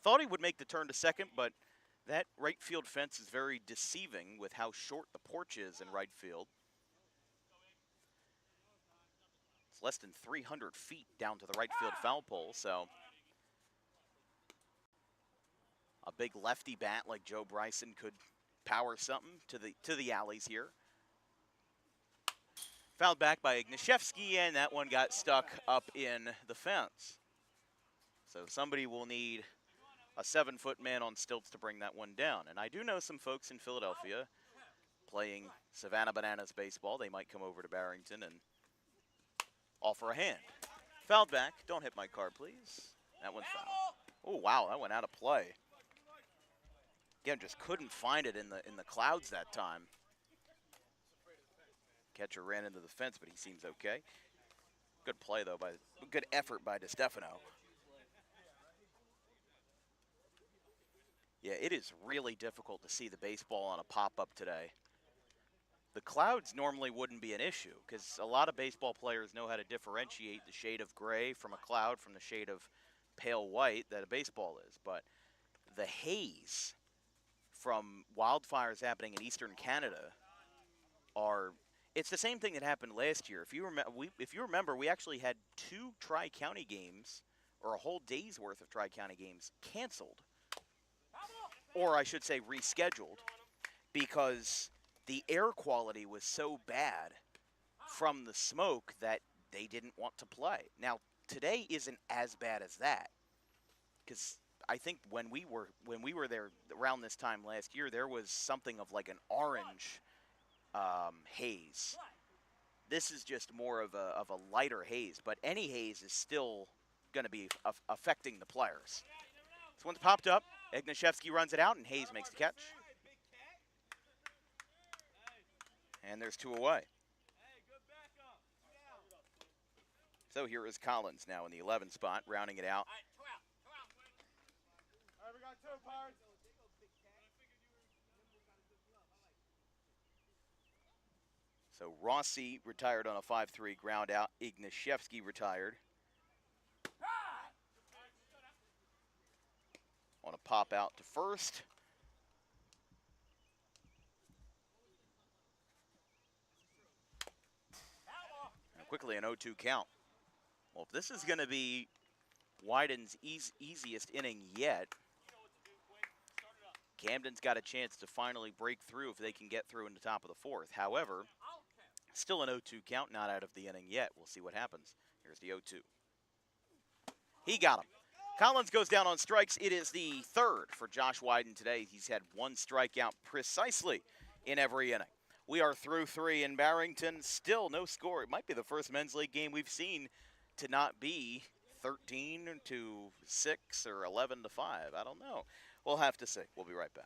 Thought he would make the turn to second, but that right field fence is very deceiving with how short the porch is in right field. It's less than 300 feet down to the right field foul pole, so a big lefty bat like Joe Bryson could power something to the alleys here. Fouled back by Ignashevsky, and that one got stuck up in the fence. So somebody will need a 7-foot man on stilts to bring that one down. And I do know some folks in Philadelphia playing Savannah Bananas baseball. They might come over to Barrington and offer a hand. Fouled back. Don't hit my car, please. That one's foul. Oh, wow, that went out of play. Again, just couldn't find it in the clouds that time. Catcher ran into the fence, but he seems okay. Good play, though, good effort by DeStefano. Yeah, it is really difficult to see the baseball on a pop-up today. The clouds normally wouldn't be an issue because a lot of baseball players know how to differentiate the shade of gray from a cloud from the shade of pale white that a baseball is. But the haze from wildfires happening in eastern Canada it's the same thing that happened last year. If you remember, we actually had 2 tri-county games or a whole day's worth of Tri-County games canceled, or I should say rescheduled, because the air quality was so bad from the smoke that they didn't want to play. Now, today isn't as bad as that, because I think when we were there around this time last year, there was something of like an orange haze. This is just more of a lighter haze, but any haze is still going to be affecting the players. This one's popped up. Ignashevsky runs it out, and Hayes makes the catch. And there's 2 away. So here is Collins now in the 11 spot, rounding it out. So Rossi retired on a 5-3 ground out. Ignashevsky retired on a pop out to first. And quickly an 0-2 count. Well, if this is going to be Wyden's easiest inning yet, Camden's got a chance to finally break through if they can get through in the top of the 4th. However, still an 0-2 count, not out of the inning yet. We'll see what happens. Here's the 0-2. He got him. Collins goes down on strikes. It is the 3rd for Josh Wyden today. He's had 1 strikeout precisely in every inning. We are through 3 in Barrington. Still no score. It might be the first men's league game we've seen to not be 13-6 or 11-5. I don't know. We'll have to see. We'll be right back.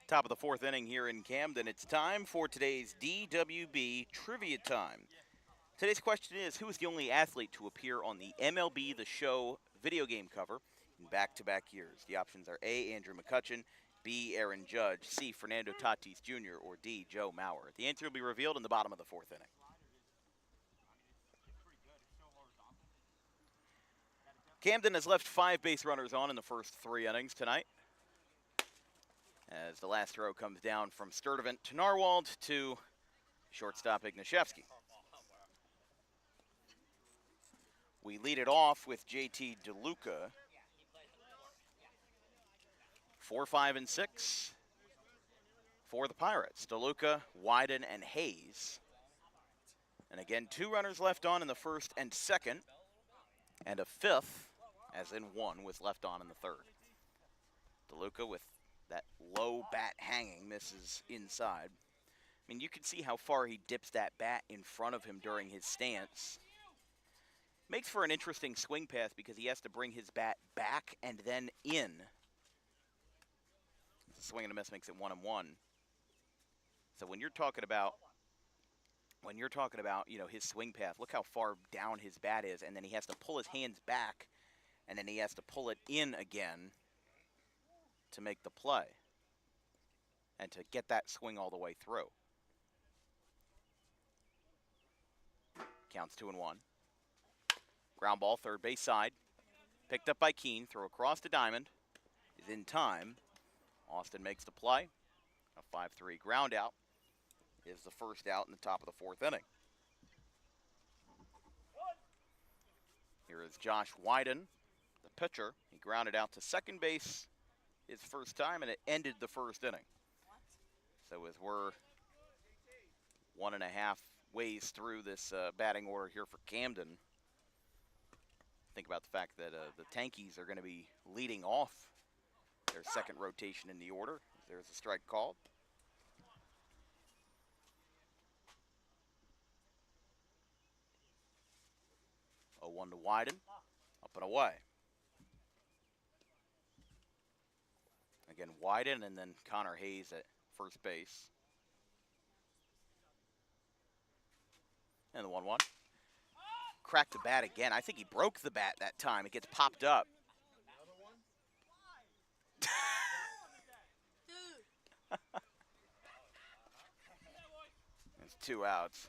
Top of the 4th inning here in Camden. It's time for today's DWB Trivia Time. Today's question is, who is the only athlete to appear on the MLB The Show video game cover in back-to-back years? The options are A, Andrew McCutcheon, B, Aaron Judge, C, Fernando Tatis Jr., or D, Joe Mauer. The answer will be revealed in the bottom of the 4th inning. Camden has left 5 base runners on in the first 3 innings tonight, as the last throw comes down from Sturdivant to Narwald to shortstop Ignashevsky. We lead it off with JT DeLuca. 4, 5, and 6 for the Pirates. DeLuca, Wyden, and Hayes. And again, 2 runners left on in the 1st and 2nd, and a 5th, as in 1, was left on in the 3rd. DeLuca with that low bat hanging, misses inside. I mean, you can see how far he dips that bat in front of him during his stance. Makes for an interesting swing path because he has to bring his bat back and then in. The swing and a miss makes it 1-1. So when you're talking about, you know, his swing path, look how far down his bat is, and then he has to pull his hands back, and then he has to pull it in again to make the play and to get that swing all the way through. Counts 2-1. Ground ball, third base side. Picked up by Keene. Throw across to Diamond. Is in time. Austin makes the play. A 5-3 ground out is the first out in the top of the fourth inning. Here is Josh Wyden, the pitcher. He grounded out to second base his first time, and it ended the first inning. So as we're 1.5 ways through this batting order here for Camden, think about the fact that the Tankies are going to be leading off their second rotation in the order. There's a strike called. 0-1 to Wyden, up and away. Again, Wyden and then Connor Hayes at first base. And the 1-1. Cracked the bat again. I think he broke the bat that time. It gets popped up. There's 2 outs.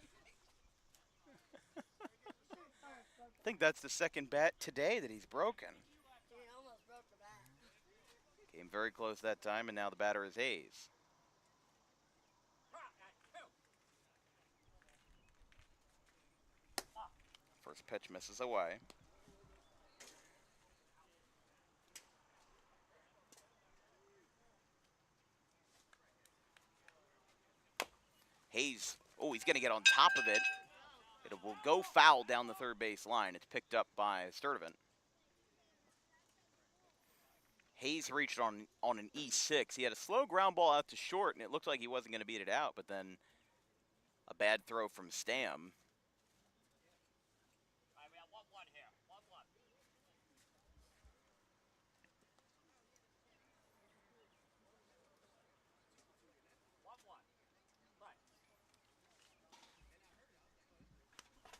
I think that's the second bat today that he's broken. He almost broke the bat. Came very close that time, and now the batter is Hayes. First pitch misses away. Hayes, oh, he's going to get on top of it. It will go foul down the third base line. It's picked up by Sturdivant. Hayes reached on an E6. He had a slow ground ball out to short, and it looked like he wasn't going to beat it out, but then a bad throw from Stam.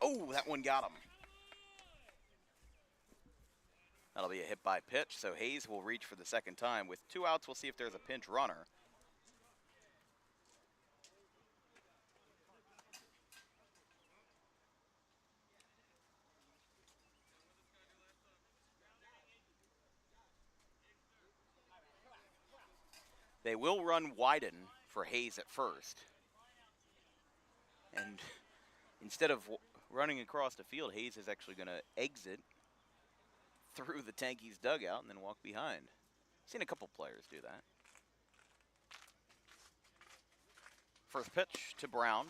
Oh, that one got him. That'll be a hit by pitch, so Hayes will reach for the second time. With 2 outs, we'll see if there's a pinch runner. They will run Wyden for Hayes at first. And instead of running across the field, Hayes is actually going to exit through the Tankies dugout and then walk behind. Seen a couple players do that. First pitch to Brown.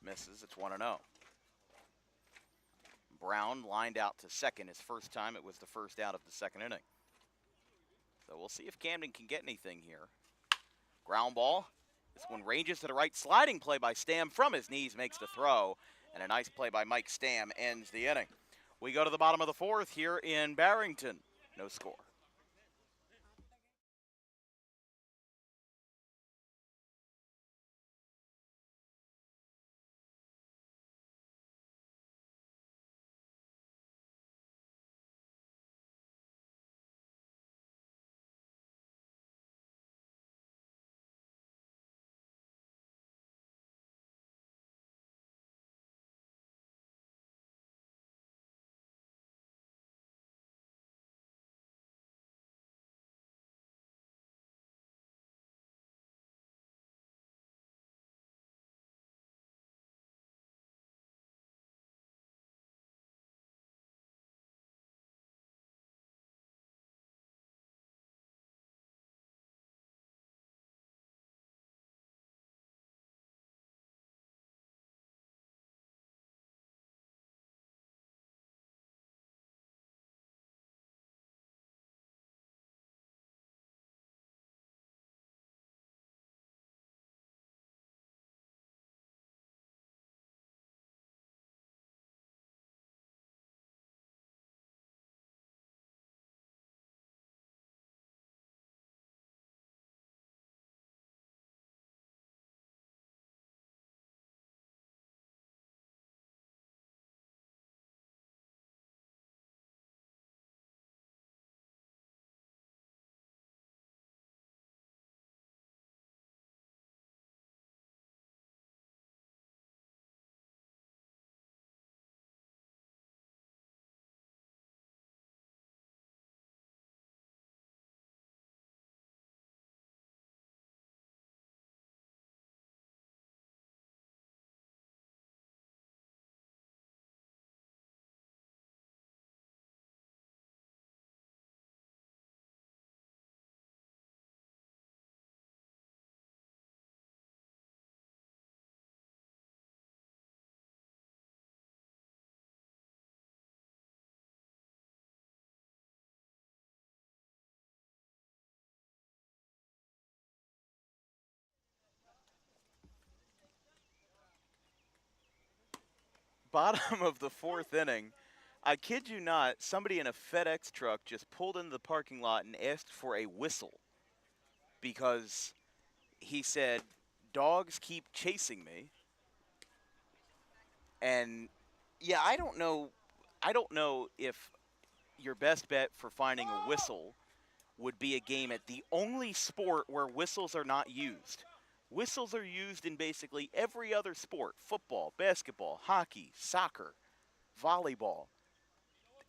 Misses. It's 1-0. Brown lined out to second his first time. It was the first out of the second inning. So we'll see if Camden can get anything here. Ground ball. This one ranges to the right. Sliding play by Stam from his knees makes the throw. And a nice play by Mike Stam ends the inning. We go to the bottom of the fourth here in Barrington. No score. bottom of the 4th inning. I kid you not, somebody in a FedEx truck just pulled into the parking lot and asked for a whistle because he said, dogs keep chasing me. And yeah, I don't know if your best bet for finding a whistle would be a game at the only sport where whistles are not used. Whistles are used in basically every other sport: football, basketball, hockey, soccer, volleyball.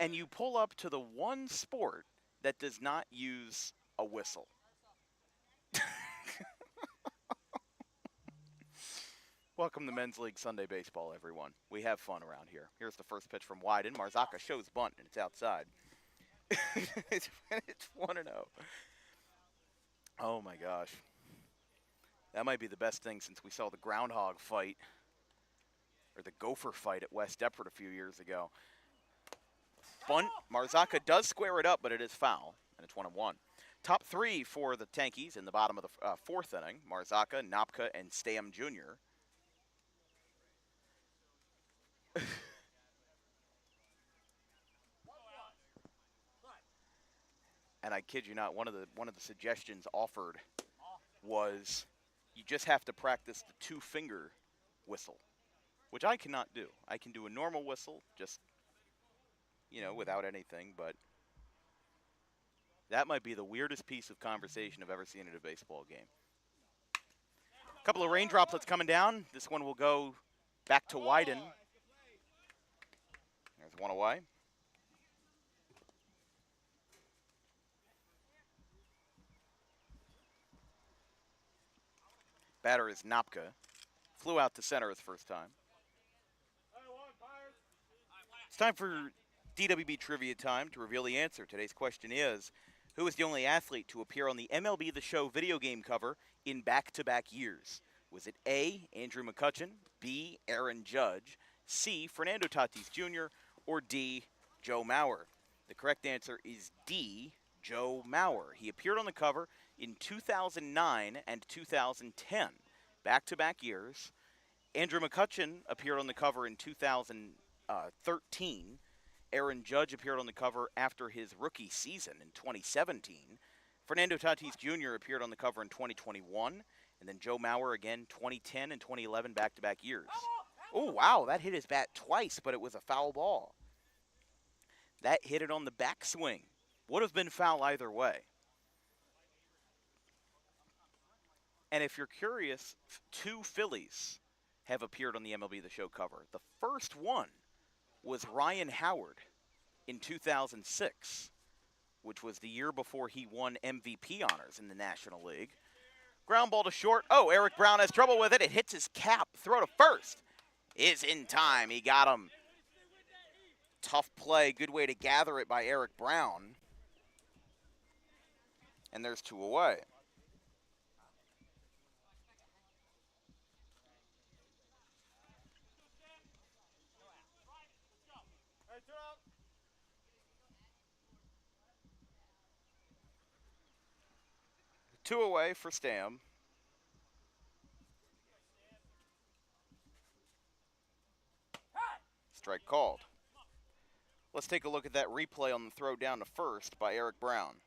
And you pull up to the one sport that does not use a whistle. Welcome to Men's League Sunday Baseball, everyone. We have fun around here. Here's the first pitch from Wyden. Marzaka shows bunt, and it's outside. It's 1-0. Oh, my gosh. That might be the best thing since we saw the groundhog fight, or the gopher fight at West Deptford a few years ago. Bunt. Marzaka does square it up, but it is foul, and it's 1-1. Top 3 for the Tankies in the bottom of the 4th inning: Marzaka, Napka, and Stam Jr. And I kid you not, one of the suggestions offered was you just have to practice the 2-finger whistle, which I cannot do. I can do a normal whistle, just, without anything, but that might be the weirdest piece of conversation I've ever seen at a baseball game. A couple of rain droplets coming down. This one will go back to Wyden. There's one away. Batter is Napka. Flew out to center his first time. It's time for DWB Trivia time to reveal the answer. Today's question is, who is the only athlete to appear on the MLB The Show video game cover in back-to-back years? Was it A, Andrew McCutchen, B, Aaron Judge, C, Fernando Tatis Jr., or D, Joe Mauer? The correct answer is D, Joe Mauer. He appeared on the cover in 2009 and 2010, back-to-back years. Andrew McCutchen appeared on the cover in 2013. Aaron Judge appeared on the cover after his rookie season in 2017. Fernando Tatis Jr. appeared on the cover in 2021. And then Joe Mauer again, 2010 and 2011, back-to-back years. Oh, wow, that hit his bat twice, but it was a foul ball. That hit it on the backswing. Would have been foul either way. And if you're curious, 2 Phillies have appeared on the MLB The Show cover. The first one was Ryan Howard in 2006, which was the year before he won MVP honors in the National League. Ground ball to short. Oh, Eric Brown has trouble with it. It hits his cap. Throw to first is in time. He got him. Tough play. Good way to gather it by Eric Brown. And there's 2 away. Two away for Stam. Strike called. Let's take a look at that replay on the throw down to first by Eric Brown.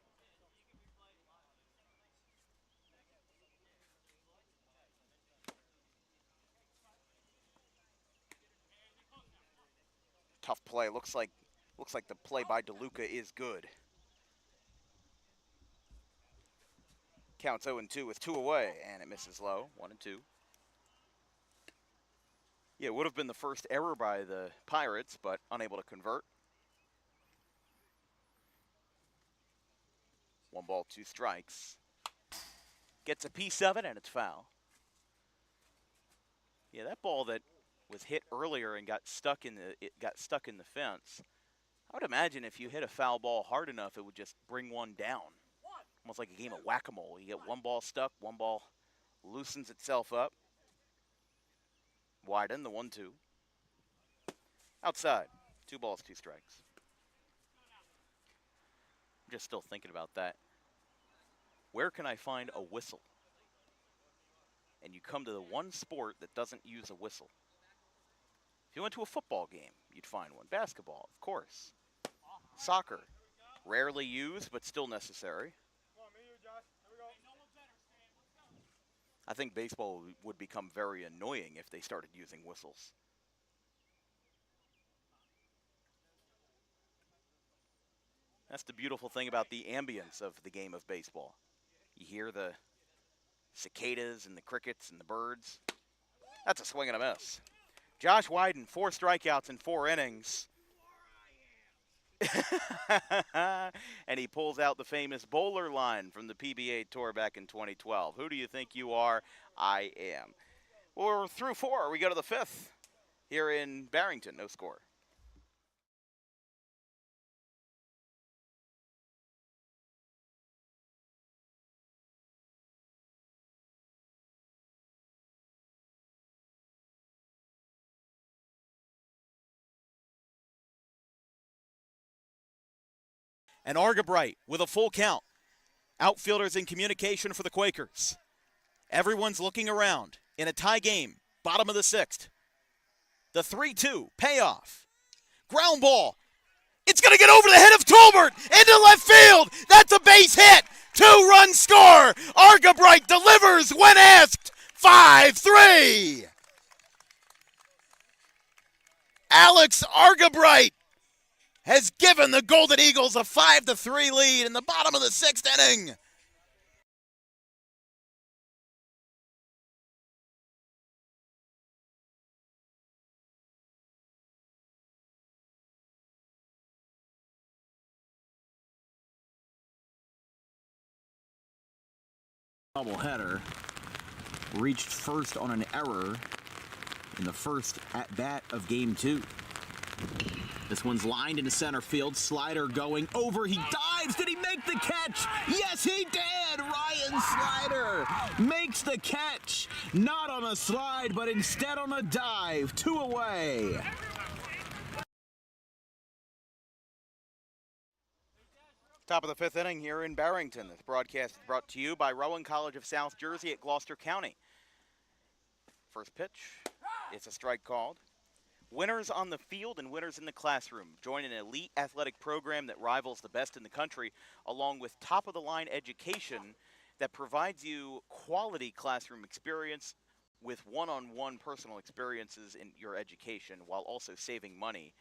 Tough play. Looks like the play by DeLuca is good. Counts 0-2 with 2 away, and it misses low. 1-2. Yeah, it would have been the first error by the Pirates, but unable to convert. 1 ball, 2 strikes. Gets a piece of it, and it's foul. Yeah, that ball that was hit earlier and got stuck in the fence. I would imagine if you hit a foul ball hard enough, it would just bring one down. Almost like a game of whack-a-mole. You get 1 ball stuck, 1 ball loosens itself up. Wyden, the 1-2. Outside. 2 balls, 2 strikes. I'm just still thinking about that. Where can I find a whistle? And you come to the one sport that doesn't use a whistle. you went to a football game, you'd find one. Basketball, of course. Soccer, rarely used, but still necessary. I think baseball would become very annoying if they started using whistles. That's the beautiful thing about the ambience of the game of baseball. You hear the cicadas and the crickets and the birds. That's a swing and a miss. Josh Wyden, 4 strikeouts in 4 innings. And he pulls out the famous bowler line from the PBA Tour back in 2012. Who do you think you are? I am. Well, we're through 4. We go to the 5th here in Barrington. No score. And Argabright with a full count. Outfielders in communication for the Quakers. Everyone's looking around in a tie game, bottom of the 6th. The 3-2 payoff. Ground ball. It's going to get over the head of Tolbert into left field. That's a base hit. 2-run score. Argabright delivers when asked. 5-3. Alex Argabright has given the Golden Eagles a 5-3 lead in the bottom of the 6th inning. Doubleheader reached first on an error in the first at-bat of Game 2. This one's lined into center field. Slider going over. He dives. Did he make the catch? Yes, he did. Ryan Slider makes the catch. Not on a slide, but instead on a dive. 2 away. Top of the 5th inning here in Barrington. This broadcast is brought to you by Rowan College of South Jersey at Gloucester County. First pitch. It's a strike called. Winners on the field and winners in the classroom. Join an elite athletic program that rivals the best in the country, along with top-of-the-line education that provides you quality classroom experience with one-on-one personal experiences in your education while also saving money.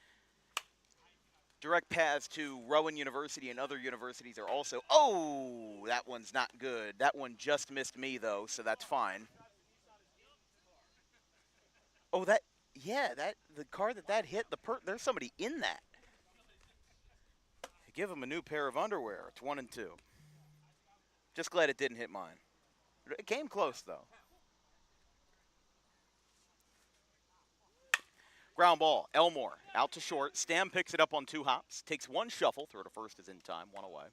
Direct paths to Rowan University and other universities are also... Oh, that one's not good. That one just missed me, though, so that's fine. Oh, that... Yeah, the car that hit, there's somebody in that. Give him a new pair of underwear. It's 1-2. Just glad it didn't hit mine. It came close, though. Ground ball. Elmore out to short. Stam picks it up on 2 hops. Takes 1 shuffle. Throw to first is in time. 1 away.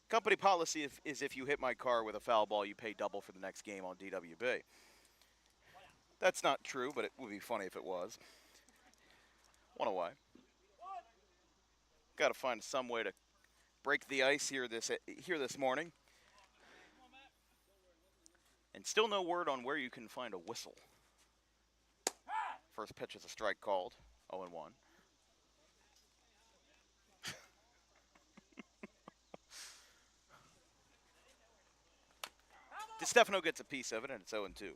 Company policy is if you hit my car with a foul ball, you pay double for the next game on DWB. That's not true, but it would be funny if it was. 1 away. Got to find some way to break the ice here this morning. And still no word on where you can find a whistle. First pitch is a strike called. 0-1. DeStefano gets a piece of it, and it's 0-2.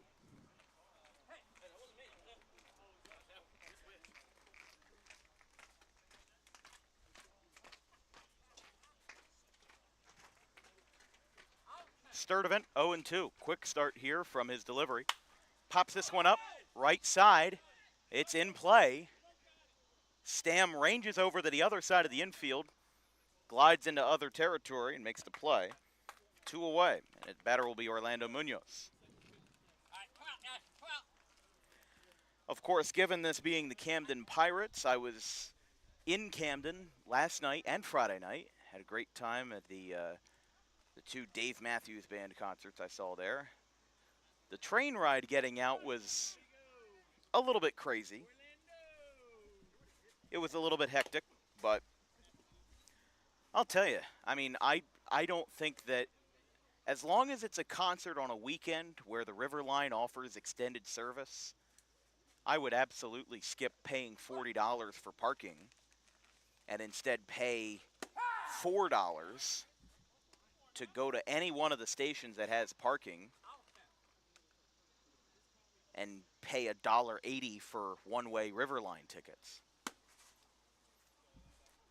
Sturdivant, 0-2. Quick start here from his delivery. Pops this one up, right side. It's in play. Stam ranges over to the other side of the infield, glides into other territory, and makes the play. 2 away. And the batter will be Orlando Munoz. Of course, given this being the Camden Pirates, I was in Camden last night and Friday night. Had a great time at the 2 Dave Matthews Band concerts I saw there. The train ride getting out was a little bit crazy. It was a little bit hectic, but I'll tell you, I mean, I don't think that as long as it's a concert on a weekend where the River Line offers extended service, I would absolutely skip paying $40 for parking and instead pay $4 to go to any one of the stations that has parking and pay $1.80 for one-way Riverline tickets.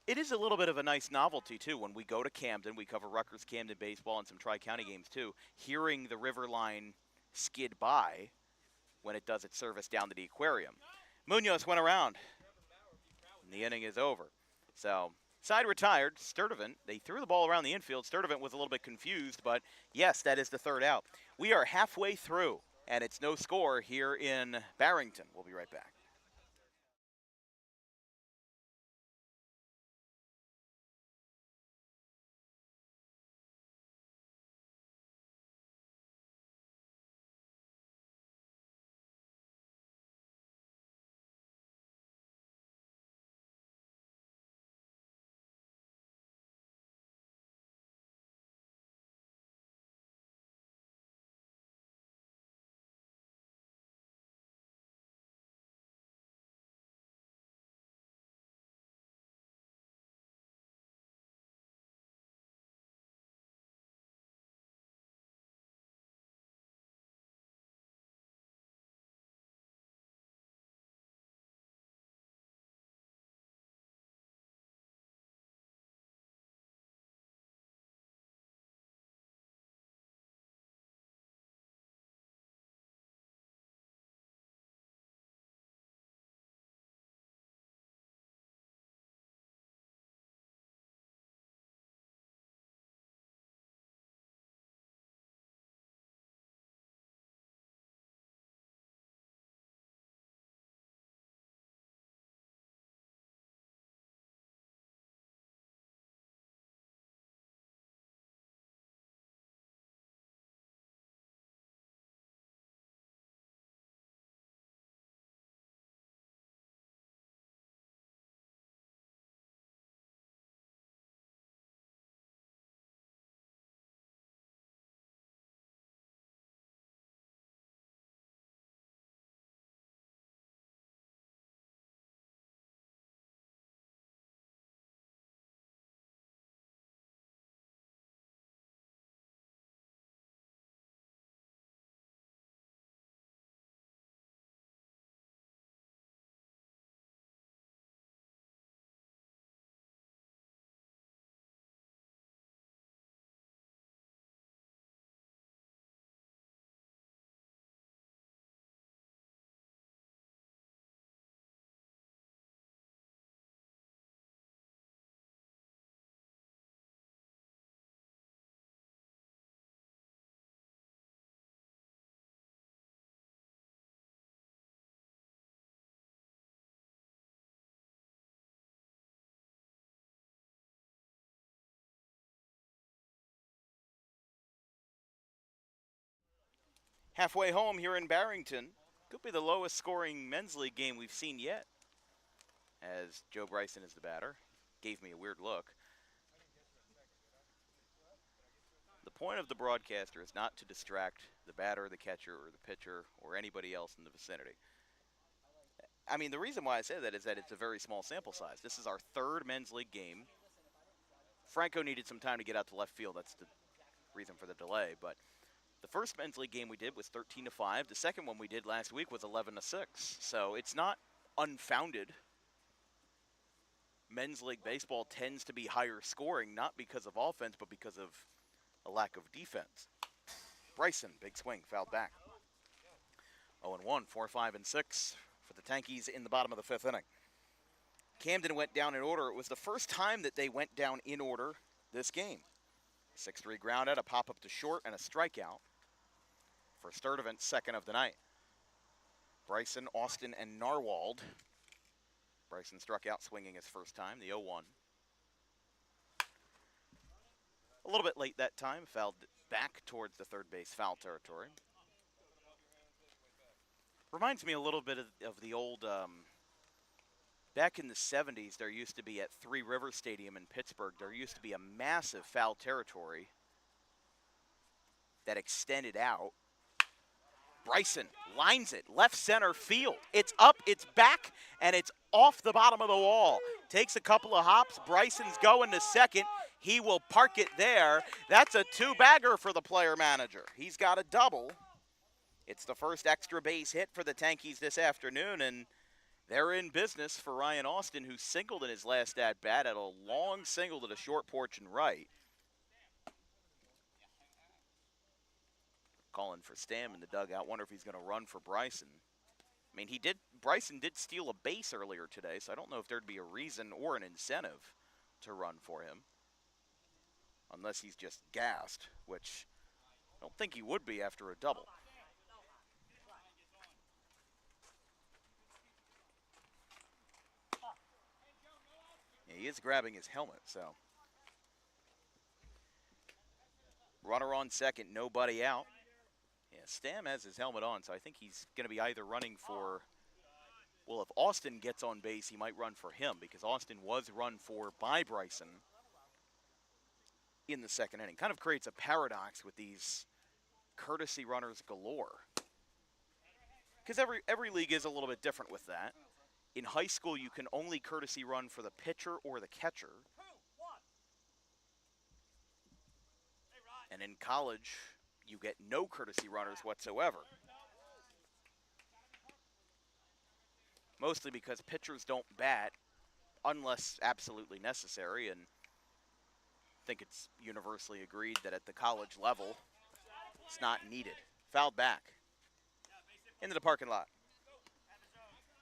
It is a little bit of a nice novelty, too. When we go to Camden, we cover Rutgers, Camden baseball, and some Tri-County games, too. Hearing the Riverline skid by when it does its service down to the aquarium. Munoz went around, and the inning is over. So, side retired, Sturdivant. They threw the ball around the infield. Sturdivant was a little bit confused, but yes, that is the third out. We are halfway through, and it's no score here in Barrington. We'll be right back. Halfway home here in Barrington. Could be the lowest scoring men's league game we've seen yet. As Joe Bryson is the batter. Gave me a weird look. The point of the broadcaster is not to distract the batter, the catcher, or the pitcher, or anybody else in the vicinity. I mean, the reason why I say that is that it's a very small sample size. This is our third men's league game. Franco needed some time to get out to left field. That's the reason for the delay. But the first men's league game we did was 13-5. The second one we did last week was 11-6. So it's not unfounded. Men's league baseball tends to be higher scoring, not because of offense, but because of a lack of defense. Bryson, big swing, fouled back. 0-1, 4, 5, and 6 for the Tankies in the bottom of the fifth inning. Camden went down in order. It was the first time that they went down in order this game. 6-3 ground out, a pop-up to short, and a strikeout for Sturdivant's second of the night. Bryson, Austin, and Narwhald. Bryson struck out swinging his first time, the 0-1. A little bit late that time, fouled back towards the third base foul territory. Reminds me a little bit of the old, back in the 70s, there used to be at Three River Stadium in Pittsburgh, there used to be a massive foul territory that extended out Bryson lines it, left center field. It's up, it's back, and it's off the bottom of the wall. Takes a couple of hops. Bryson's going to second. He will park it there. That's a two-bagger for the player manager. He's got a double. It's the first extra base hit for the Tankies this afternoon, and they're in business for Ryan Austin, who singled in his last at-bat at a long single to the short porch and right. Calling for Stam in the dugout. Wonder if he's going to run for Bryson. I mean, Bryson did steal a base earlier today, so I don't know if there'd be a reason or an incentive to run for him. Unless he's just gassed, which I don't think he would be after a double. Yeah, he is grabbing his helmet, so. Runner on second, nobody out. Yeah, Stam has his helmet on, so I think he's going to be either running for, well, if Austin gets on base, he might run for him, because Austin was run for by Bryson in the second inning. Kind of creates a paradox with these courtesy runners galore. Because every league is a little bit different with that. In high school, you can only courtesy run for the pitcher or the catcher. And in college, you get no courtesy runners whatsoever. Mostly because pitchers don't bat unless absolutely necessary, and I think it's universally agreed that at the college level, it's not needed. Fouled back into the parking lot.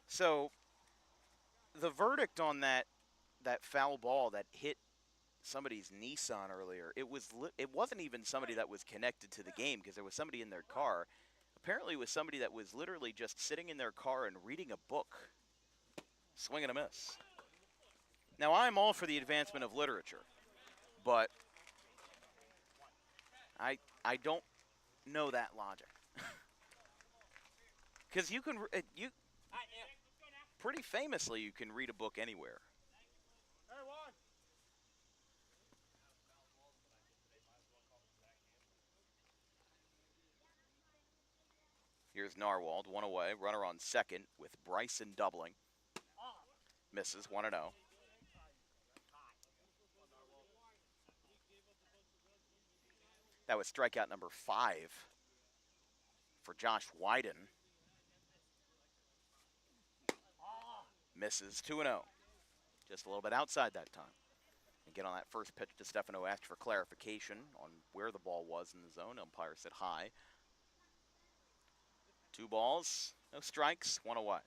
So the verdict on that foul ball that hit somebody's Nissan earlier, it wasn't even somebody that was connected to the game, because there was somebody in their car. Apparently it was somebody that was literally just sitting in their car and reading a book. Swing and a miss. Now, I'm all for the advancement of literature, but I don't know that logic. Because you pretty famously, you can read a book anywhere. Here's Narwhal, one away, runner on second with Bryson doubling. Misses, 1-0. That was strikeout number 5 for Josh Wyden. Misses, 2-0. Just a little bit outside that time. Again, on that first pitch, DeStefano asked for clarification on where the ball was in the zone. Umpire said high. 2 balls, no strikes, 1 away.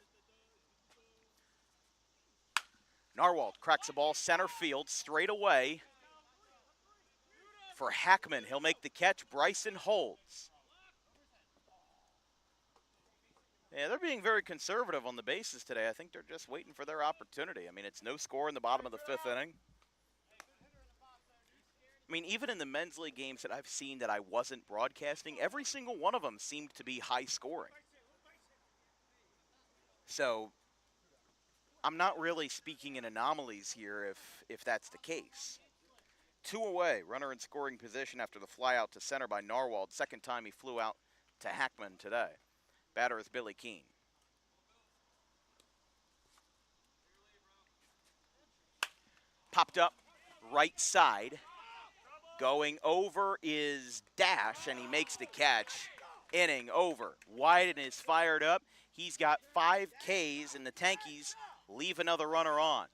Narwhal cracks the ball center field, straight away for Hackman. He'll make the catch. Bryson holds. Yeah, they're being very conservative on the bases today. I think they're just waiting for their opportunity. I mean, it's no score in the bottom of the 5th inning. I mean, even in the men's league games that I've seen that I wasn't broadcasting, every single one of them seemed to be high scoring. So I'm not really speaking in anomalies here if that's the case. 2 away, runner in scoring position after the fly out to center by Narwhal. Second time he flew out to Hackman today. Batter is Billy Keene. Popped up right side. Going over is Dash, and he makes the catch. Inning over. Wyden is fired up. He's got 5 Ks, and the Tankies leave another runner on.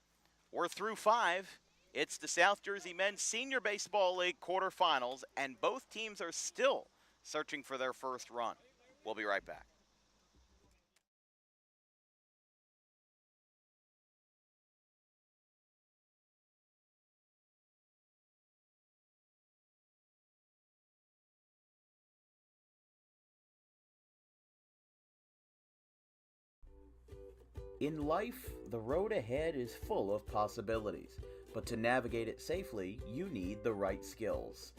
We're through 5. It's the South Jersey Men's Senior Baseball League quarterfinals, and both teams are still searching for their first run. We'll be right back. In life, the road ahead is full of possibilities, but to navigate it safely, you need the right skills.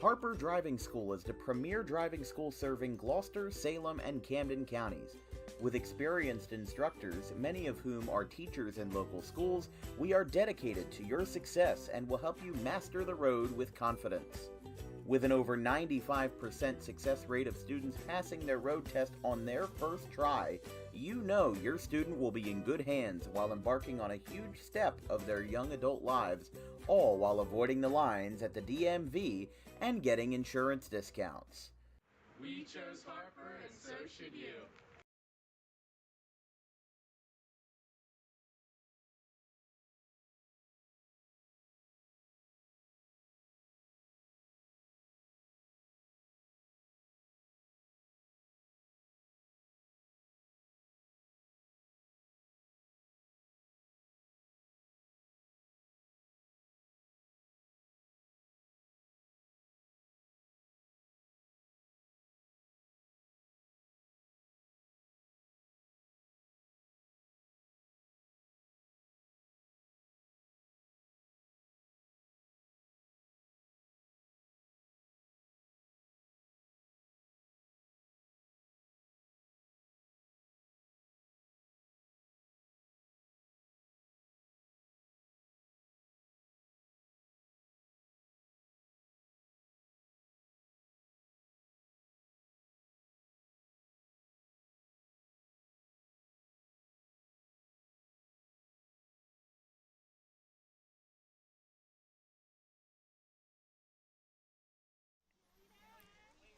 Harper Driving School is the premier driving school serving Gloucester, Salem, and Camden counties. With experienced instructors, many of whom are teachers in local schools, we are dedicated to your success and will help you master the road with confidence. With an over 95% success rate of students passing their road test on their first try, you know your student will be in good hands while embarking on a huge step of their young adult lives, all while avoiding the lines at the DMV and getting insurance discounts. We chose Harper, and so should you.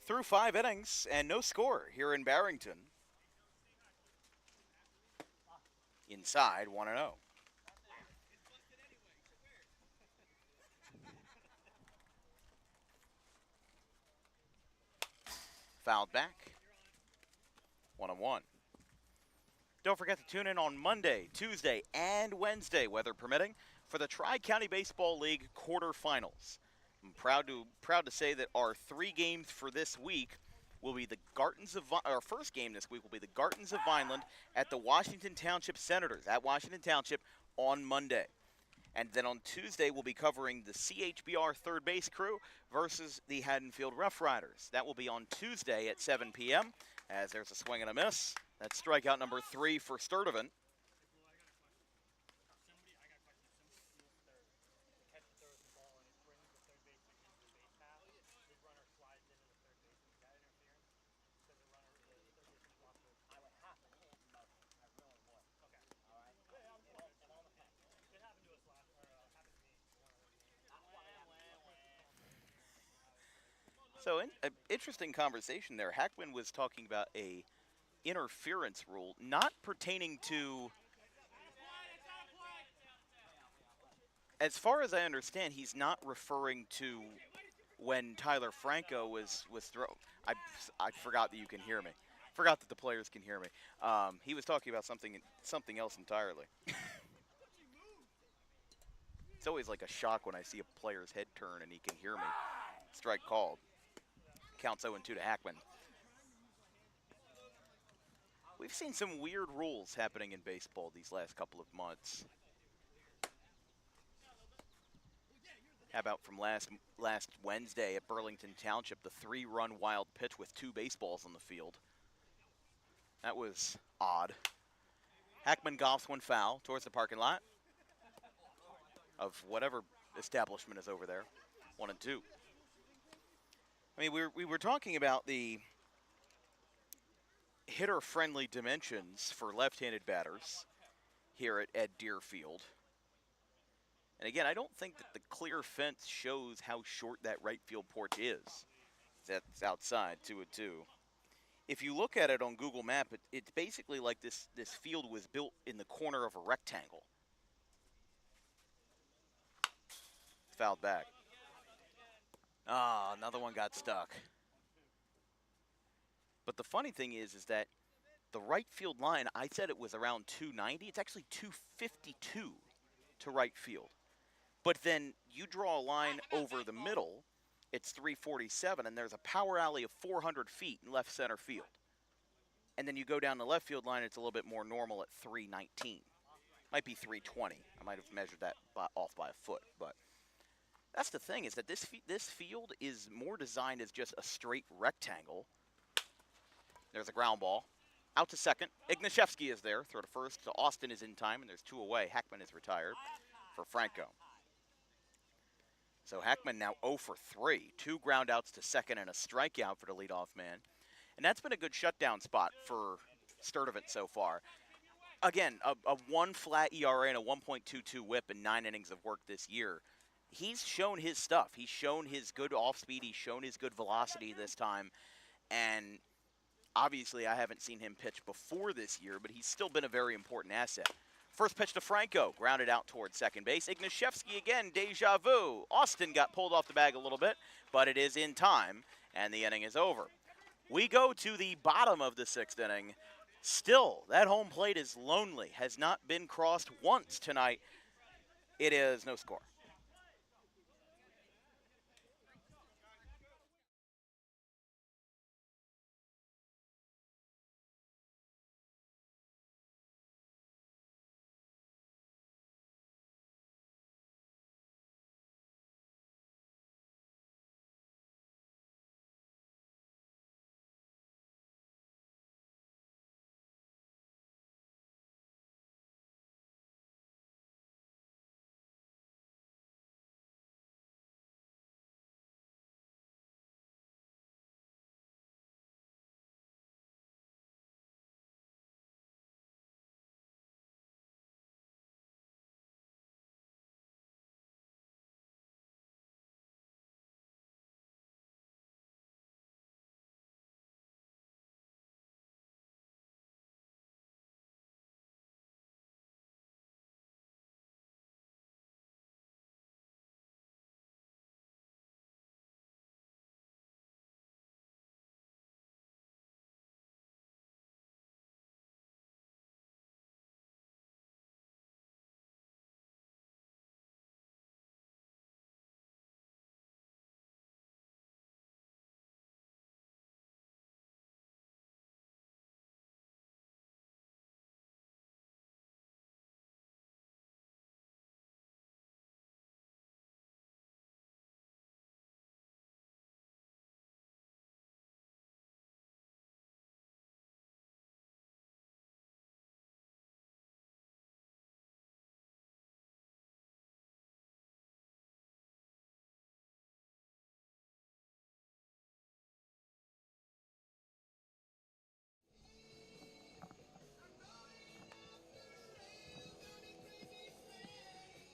Through 5 innings and no score here in Barrington. Inside 1-0. Fouled back. 1-1. Don't forget to tune in on Monday, Tuesday, and Wednesday, weather permitting, for the Tri-County Baseball League quarterfinals. I'm proud to say that our 3 games for this week will be the our first game this week will be the Gartons of Vineland at the Washington Township Senators at Washington Township on Monday. And then on Tuesday, we'll be covering the CHBR third base crew versus the Haddonfield Rough Riders. That will be on Tuesday at 7 p.m. as there's a swing and a miss. That's strikeout number 3 for Sturdivant. So interesting conversation there. Hackman was talking about a interference rule not pertaining to, as far as I understand, he's not referring to when Tyler Franco was thrown. I forgot that you can hear me. Forgot that the players can hear me. He was talking about something else entirely. It's always like a shock when I see a player's head turn and he can hear me. Strike called. Counts 0-2 to Hackman. We've seen some weird rules happening in baseball these last couple of months. How about from last Wednesday at Burlington Township, the 3-run wild pitch with 2 baseballs on the field. That was odd. Hackman golfs one foul towards the parking lot of whatever establishment is over there. 1-2. I mean, we were talking about the hitter-friendly dimensions for left-handed batters here at Ed Deerfield. And again, I don't think that the clear fence shows how short that right field porch is. That's outside, 2-2. If you look at it on Google Map, it's basically like this field was built in the corner of a rectangle. Fouled back. Ah, another one got stuck. But the funny thing is that the right field line, I said it was around 290. It's actually 252 to right field. But then you draw a line over the middle, it's 347, and there's a power alley of 400 feet in left center field. And then you go down the left field line, it's a little bit more normal at 319. Might be 320. I might have measured that off by a foot, but that's the thing, is that this field is more designed as just a straight rectangle. There's a ground ball. Out to second. Ignashevsky is there. Throw to first. So Austin is in time, and there's 2 away. Hackman is retired for Franco. So Heckman now 0 for 3. 2 groundouts to second and a strikeout for the leadoff man. And that's been a good shutdown spot for Sturdivant so far. Again, a 1 flat ERA and a 1.22 whip in 9 innings of work this year. He's shown his stuff. He's shown his good off-speed. He's shown his good velocity this time. And obviously I haven't seen him pitch before this year, but he's still been a very important asset. First pitch to Franco, grounded out towards second base. Igniszewski again, deja vu. Austin got pulled off the bag a little bit, but it is in time, and the inning is over. We go to the bottom of the 6th inning. Still, that home plate is lonely, has not been crossed once tonight. It is no score.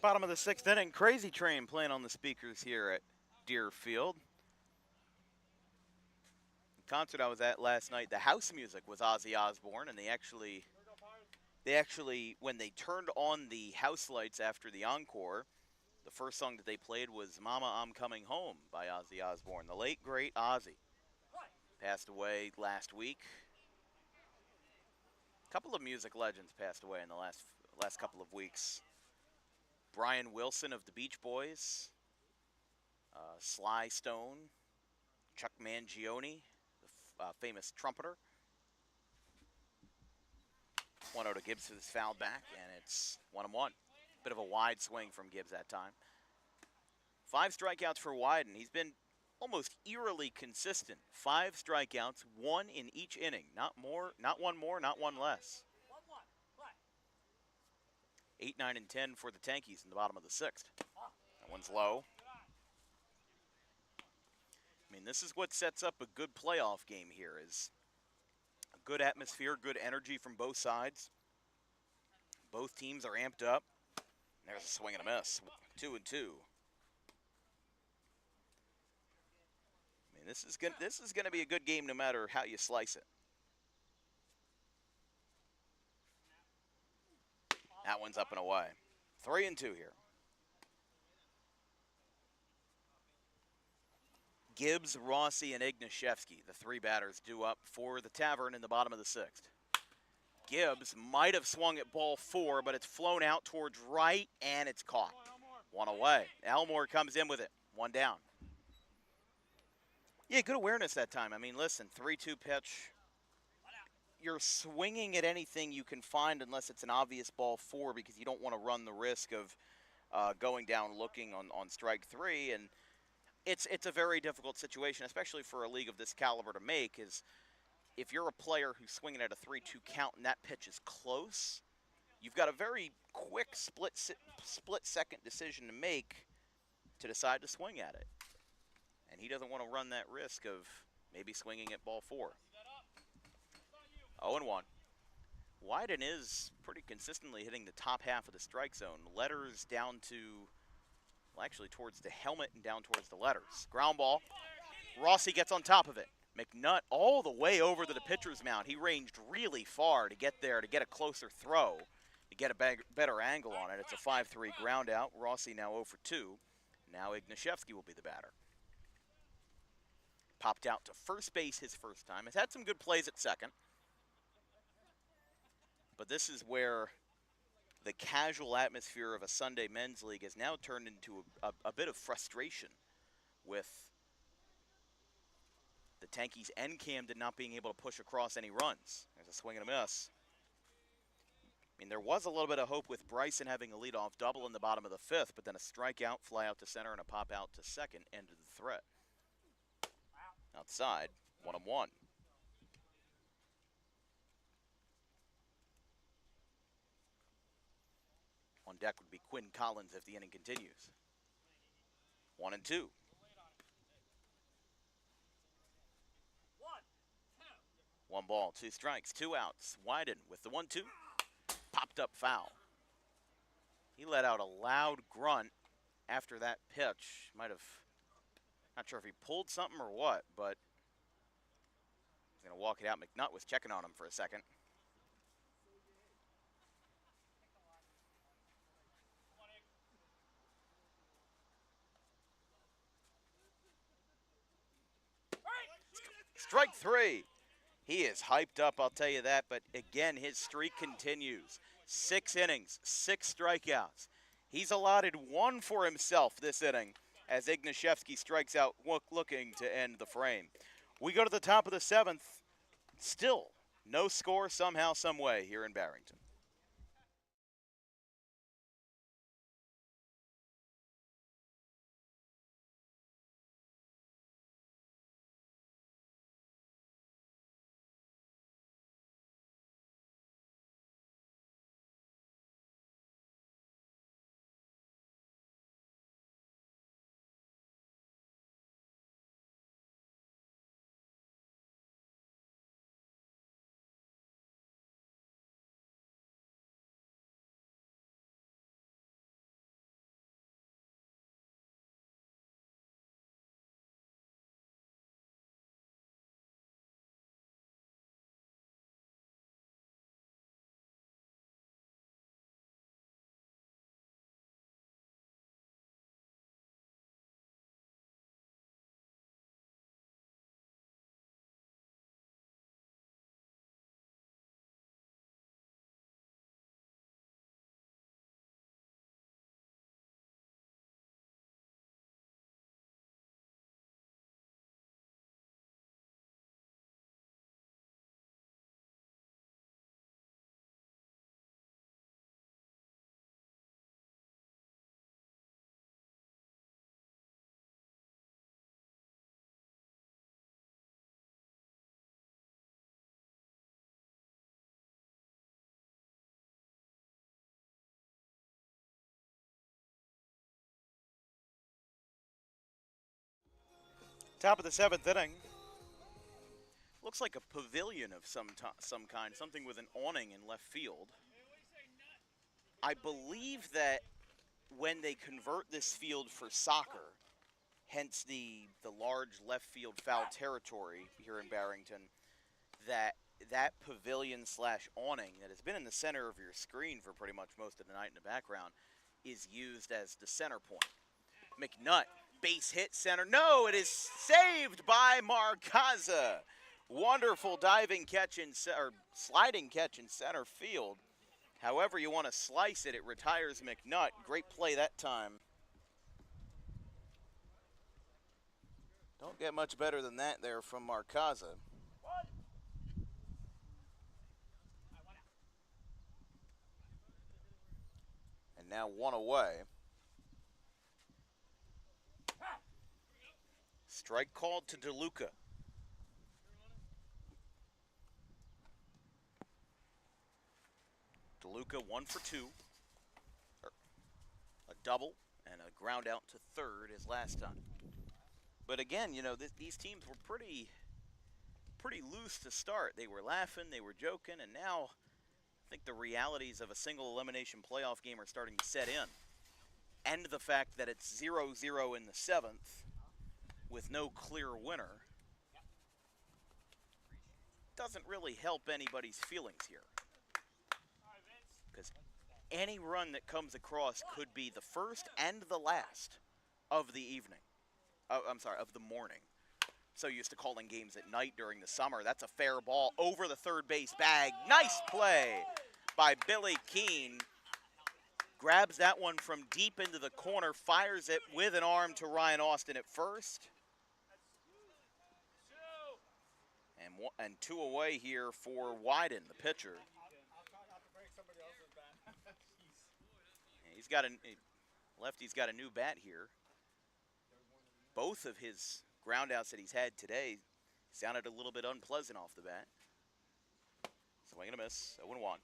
Bottom of the 6th inning, Crazy Train playing on the speakers here at Deerfield. The concert I was at last night, the house music was Ozzy Osbourne, and they actually, when they turned on the house lights after the encore, the first song that they played was Mama, I'm Coming Home by Ozzy Osbourne. The late, great Ozzy passed away last week. A couple of music legends passed away in the last couple of weeks. Brian Wilson of the Beach Boys, Sly Stone, Chuck Mangione, the famous trumpeter. 1-0 to Gibbs for this foul back, and it's 1-1. Bit of a wide swing from Gibbs that time. 5 strikeouts for Wyden. He's been almost eerily consistent. 5 strikeouts, 1 in each inning. Not one more, not one less. 8, 9, and 10 for the Tankies in the bottom of the 6th. That one's low. I mean, this is what sets up a good playoff game here, is a good atmosphere, good energy from both sides. Both teams are amped up. There's a swing and a miss. 2-2. I mean, this is gonna be a good game no matter how you slice it. That one's up and away. 3-2 here. Gibbs, Rossi, and Igniszewski, the 3 batters due up for the Tavern in the bottom of the 6th. Gibbs might have swung at ball 4, but it's flown out towards right, and it's caught. 1 away. Elmore comes in with it. 1 down. Yeah, good awareness that time. I mean, listen, 3-2 pitch. You're swinging at anything you can find unless it's an obvious ball 4, because you don't want to run the risk of going down looking on strike 3. And it's a very difficult situation, especially for a league of this caliber to make, is if you're a player who's swinging at a 3-2 count and that pitch is close, you've got a very quick split-second decision to make. to decide to swing at it. And he doesn't want to run that risk of maybe swinging at ball 4. 0-1. Wyden is pretty consistently hitting the top half of the strike zone. Letters down to, well, actually towards the helmet and down towards the letters. Ground ball. Rossi gets on top of it. McNutt all the way over to the pitcher's mound. He ranged really far to get there, to get a closer throw, to get a better angle on it. It's a 5-3 ground out. Rossi now 0 for 2. Now Igniszewski will be the batter. Popped out to first base his first time. Has had some good plays at second. But this is where the casual atmosphere of a Sunday men's league has now turned into a bit of frustration with the Tankies and Camden not being able to push across any runs. There's a swing and a miss. I mean, there was a little bit of hope with Bryson having a leadoff double in the bottom of the 5th, but then a strikeout, fly out to center, and a pop out to second ended the threat. Outside, 1-1. On deck would be Quinn Collins if the inning continues. 1-2. 1 ball, 2 strikes, 2 outs. Wyden with the 1-2. Popped up foul. He let out a loud grunt after that pitch. Might have, not sure if he pulled something or what, but he's going to walk it out. McNutt was checking on him for a second. Strike 3. He is hyped up, I'll tell you that, but again, his streak continues. 6 innings, 6 strikeouts. He's allotted 1 for himself this inning as Igniszewski strikes out, looking to end the frame. We go to the top of the 7th. Still no score somehow, some way here in Barrington. Top of the 7th inning. Looks like a pavilion of some kind, something with an awning in left field. I believe that when they convert this field for soccer, hence the large left field foul territory here in Barrington, that pavilion / awning that has been in the center of your screen for pretty much most of the night in the background is used as the center point. McNutt, base hit center. No, it is saved by Marcaza. Wonderful diving catch or sliding catch in center field. However you want to slice it, it retires McNutt. Great play that time. Don't get much better than that there from Marcaza. And now 1 away. Strike called to DeLuca. DeLuca 1 for 2. A double And a ground out to third as last time. But again, you know, these teams were pretty loose to start. They were laughing, they were joking, and now I think the realities of a single elimination playoff game are starting to set in. And the fact that it's 0-0 in the 7th with no clear winner doesn't really help anybody's feelings here. Because any run that comes across could be the first and the last of the evening. Of the morning. So used to calling games at night during the summer. That's a fair ball over the third base bag. Nice play by Billy Keene. Grabs that one from deep into the corner, fires it with an arm to Ryan Austin at first. And 2 away here for Wyden, the pitcher. Lefty's got a new bat here. Both of his groundouts that he's had today sounded a little bit unpleasant off the bat. Swing and a miss, 0-1.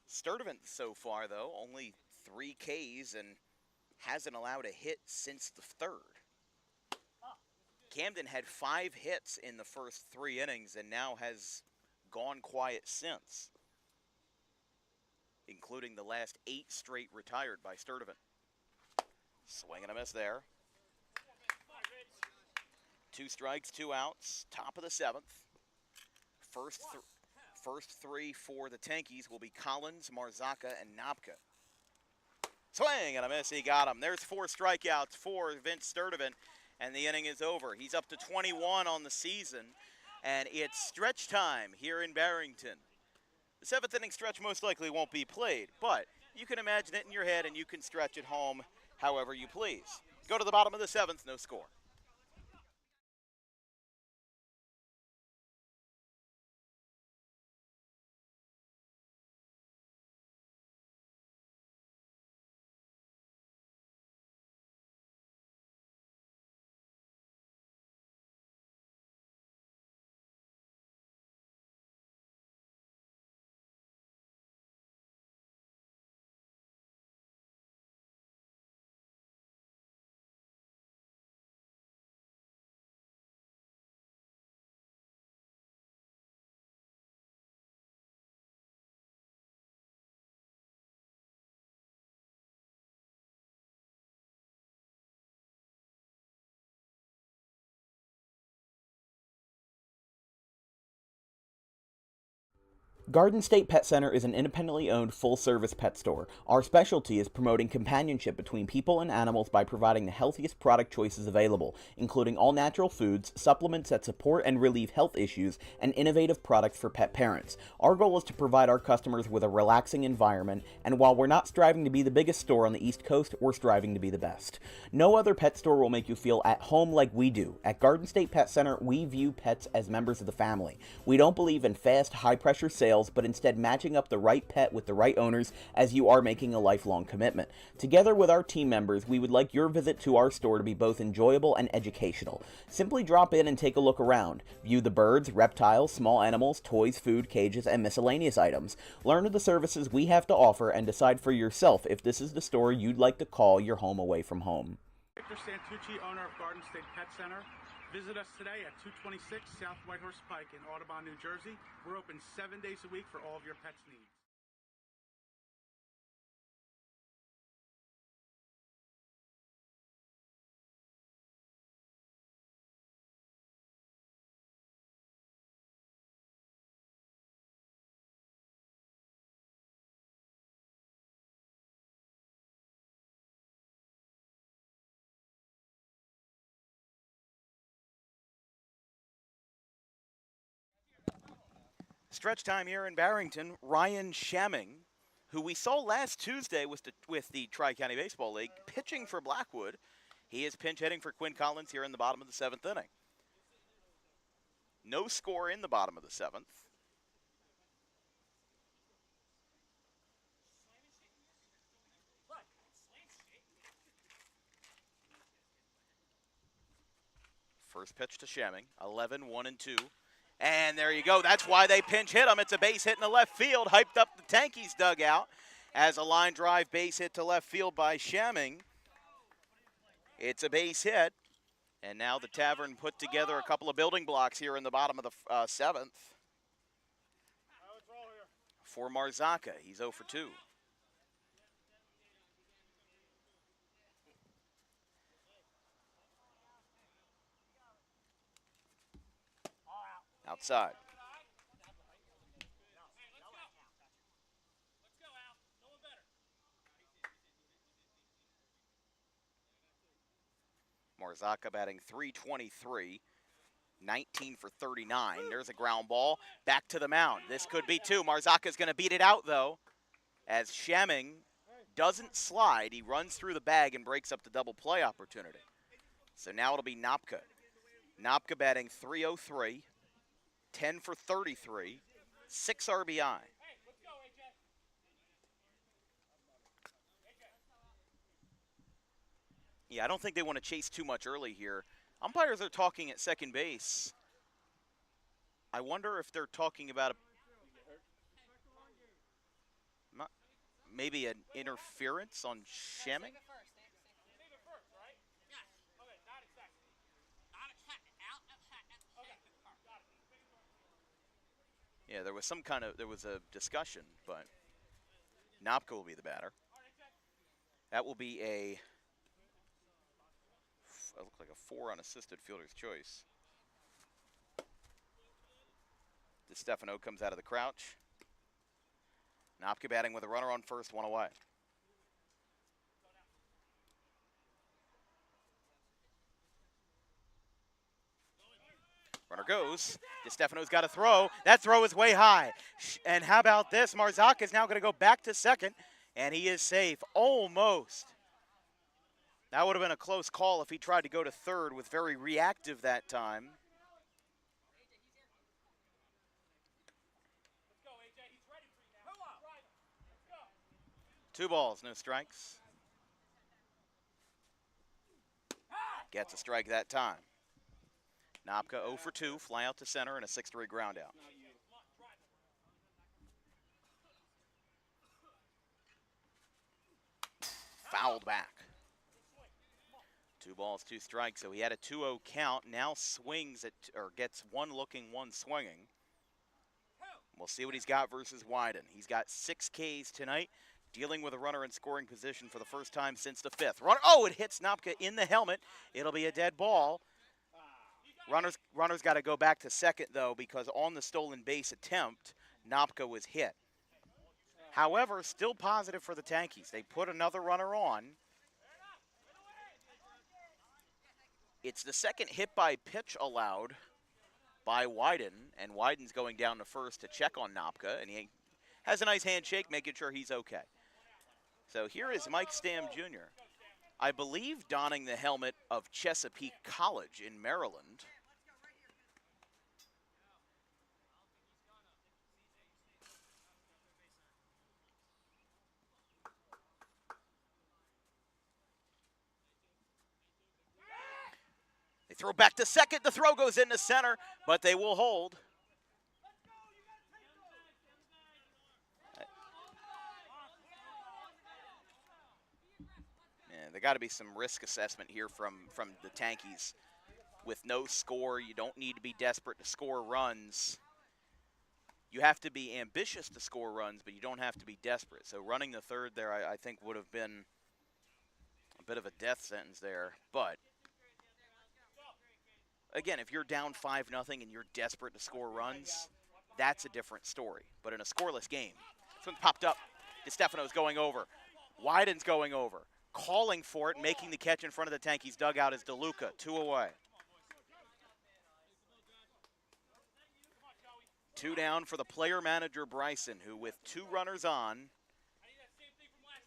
Sturdivant so far, though, only 3 Ks and hasn't allowed a hit since the 3rd. Camden had 5 hits in the first 3 innings and now has gone quiet since, including the last 8 straight retired by Sturdivant. Swing and a miss there. 2 strikes, 2 outs, top of the 7th. First 3 for the Tankies will be Collins, Marzaka, and Nabka. Swing and a miss, he got him. There's 4 strikeouts for Vince Sturdivant, and the inning is over. He's up to 21 on the season, and it's stretch time here in Barrington. The 7th inning stretch most likely won't be played, but you can imagine it in your head, and you can stretch it home however you please. Go to the bottom of the 7th, no score. Garden State Pet Center is an independently owned full-service pet store. Our specialty is promoting companionship between people and animals by providing the healthiest product choices available, including all-natural foods, supplements that support and relieve health issues, and innovative products for pet parents. Our goal is to provide our customers with a relaxing environment, and while we're not striving to be the biggest store on the East Coast, we're striving to be the best. No other pet store will make you feel at home like we do. At Garden State Pet Center, we view pets as members of the family. We don't believe in fast, high-pressure sales, but instead matching up the right pet with the right owners, as you are making a lifelong commitment. Together with our team members, we would like your visit to our store to be both enjoyable and educational. Simply drop in and take a look around. View the birds, reptiles, small animals, toys, food, cages, and miscellaneous items. Learn of the services we have to offer and decide for yourself if this is the store you'd like to call your home away from home. Victor Santucci, owner of Garden State Pet Center. Visit us today at 226 South Whitehorse Pike in Audubon, New Jersey. We're open 7 days a week for all of your pets' needs. Stretch time here in Barrington. Ryan Shamming, who we saw last Tuesday with the Tri-County Baseball League, pitching for Blackwood. He is pinch hitting for Quinn Collins here in the bottom of the 7th inning. No score in the bottom of the 7th. First pitch to Shamming, 11, 1 and 2. And there you go. That's why they pinch hit him. It's a base hit in the left field. Hyped up the Tankie's dugout. as a line drive base hit to left field by Shamming. It's a base hit, and now the Tavern put together a couple of building blocks here in the bottom of the seventh. For Marzaka, he's 0 for 2. Outside. Marzaka batting .323, 19 for 39. There's a ground ball. Back to the mound. This could be two. Marzaka's going to beat it out, though, as Shamming doesn't slide. He runs through the bag and breaks up the double play opportunity. So now it'll be Nopka. Nopka batting .303, 10 for 33, 6 RBI. Yeah, I don't think they want to chase too much early here. Umpires are talking at second base. I wonder if they're talking about maybe an interference on Shamming? Yeah, there was a discussion, but Nopka will be the batter. That will be it looks like a 4 on assisted fielder's choice. DeStefano comes out of the crouch. Nopka batting with a runner on first, 1 away. Runner goes. DeStefano's got a throw. That throw is way high. And how about this? Marzaka is now going to go back to second, and he is safe. Almost. That would have been a close call if he tried to go to third, was very reactive that time. Two balls, no strikes. Gets a strike that time. Nopka 0 for 2, fly out to center, and a 6-3 ground out. Fouled back. 2 balls, 2 strikes, so he had a 2-0 count. Now swings at, or gets one looking, one swinging. We'll see what he's got versus Wyden. He's got 6 Ks tonight, dealing with a runner in scoring position for the first time since the 5th. Oh, it hits Nopka in the helmet. It'll be a dead ball. Runner's got to go back to second, though, because on the stolen base attempt, Nopka was hit. However, still positive for the Tankies. They put another runner on. It's the second hit by pitch allowed by Wyden, and Wyden's going down to first to check on Nopka, and he has a nice handshake, making sure he's okay. So here is Mike Stam Jr., I believe donning the helmet of Chesapeake College in Maryland. They throw back to second. The throw goes into center, but they will hold. Yeah, there got to be some risk assessment here from the Tankies. With no score, you don't need to be desperate to score runs. You have to be ambitious to score runs, but you don't have to be desperate. So running the third there, I think, would have been a bit of a death sentence there. But again, if you're down 5-0 and you're desperate to score runs, that's a different story. But in a scoreless game, this one popped up. DeStefano's going over. Wyden's going over. Calling for it, making the catch in front of the Tankies dugout is DeLuca, 2 away. 2 down for the player manager Bryson, who with 2 runners on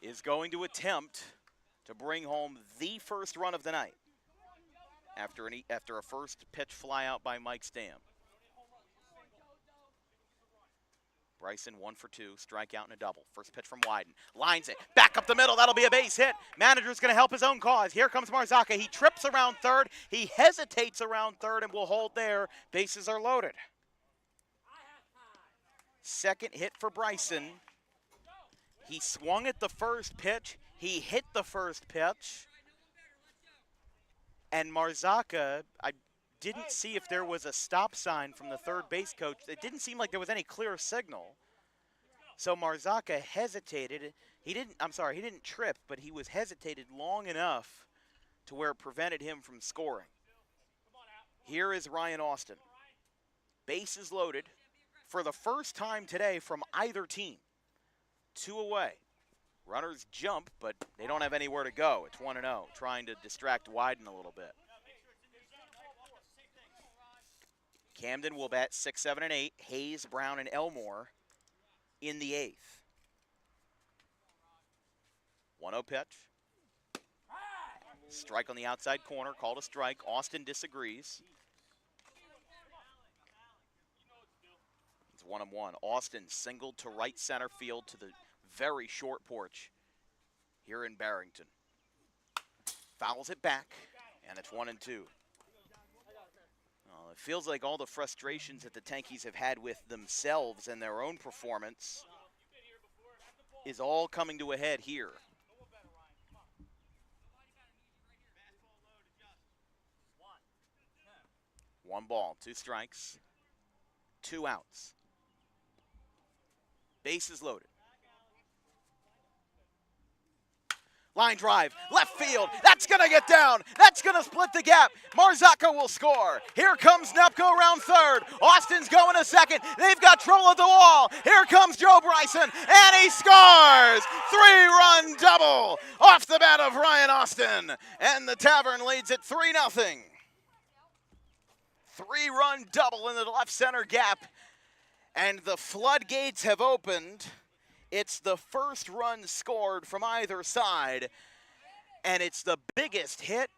is going to attempt to bring home the first run of the night after a first pitch fly out by Mike Stam. Bryson 1 for 2, strikeout and a double. First pitch from Wyden. Lines it. Back up the middle. That'll be a base hit. Manager's going to help his own cause. Here comes Marzaka. He trips around third. He hesitates around third and will hold there. Bases are loaded. Second hit for Bryson. He swung at the first pitch. He hit the first pitch. And Marzaka, I didn't see if there was a stop sign from the third base coach. It didn't seem like there was any clear signal. So Marzaka hesitated. He didn't trip, but he was hesitated long enough to where it prevented him from scoring. Here is Ryan Austin. Bases loaded for the first time today from either team. 2 away. Runners jump, but they don't have anywhere to go. It's 1-0, trying to distract Wyden a little bit. Camden will bat 6, 7, and 8. Hayes, Brown, and Elmore in the 8th. 1-0 pitch. Strike on the outside corner, called a strike. Austin disagrees. It's 1-1. Austin singled to right center field to the very short porch here in Barrington. Fouls it back, and it's 1-2. Well, it feels like all the frustrations that the Tankies have had with themselves and their own performance is all coming to a head here. One ball, 2 strikes, 2 outs. Bases loaded. Line drive, left field, that's gonna get down, that's gonna split the gap. Marzaka will score. Here comes Nepko around third. Austin's going to second. They've got trouble at the wall. Here comes Joe Bryson, and he scores! 3-run double off the bat of Ryan Austin, and the Tavern leads it 3-0. 3-run double in the left center gap, and the floodgates have opened. It's the first run scored from either side, and it's the biggest hit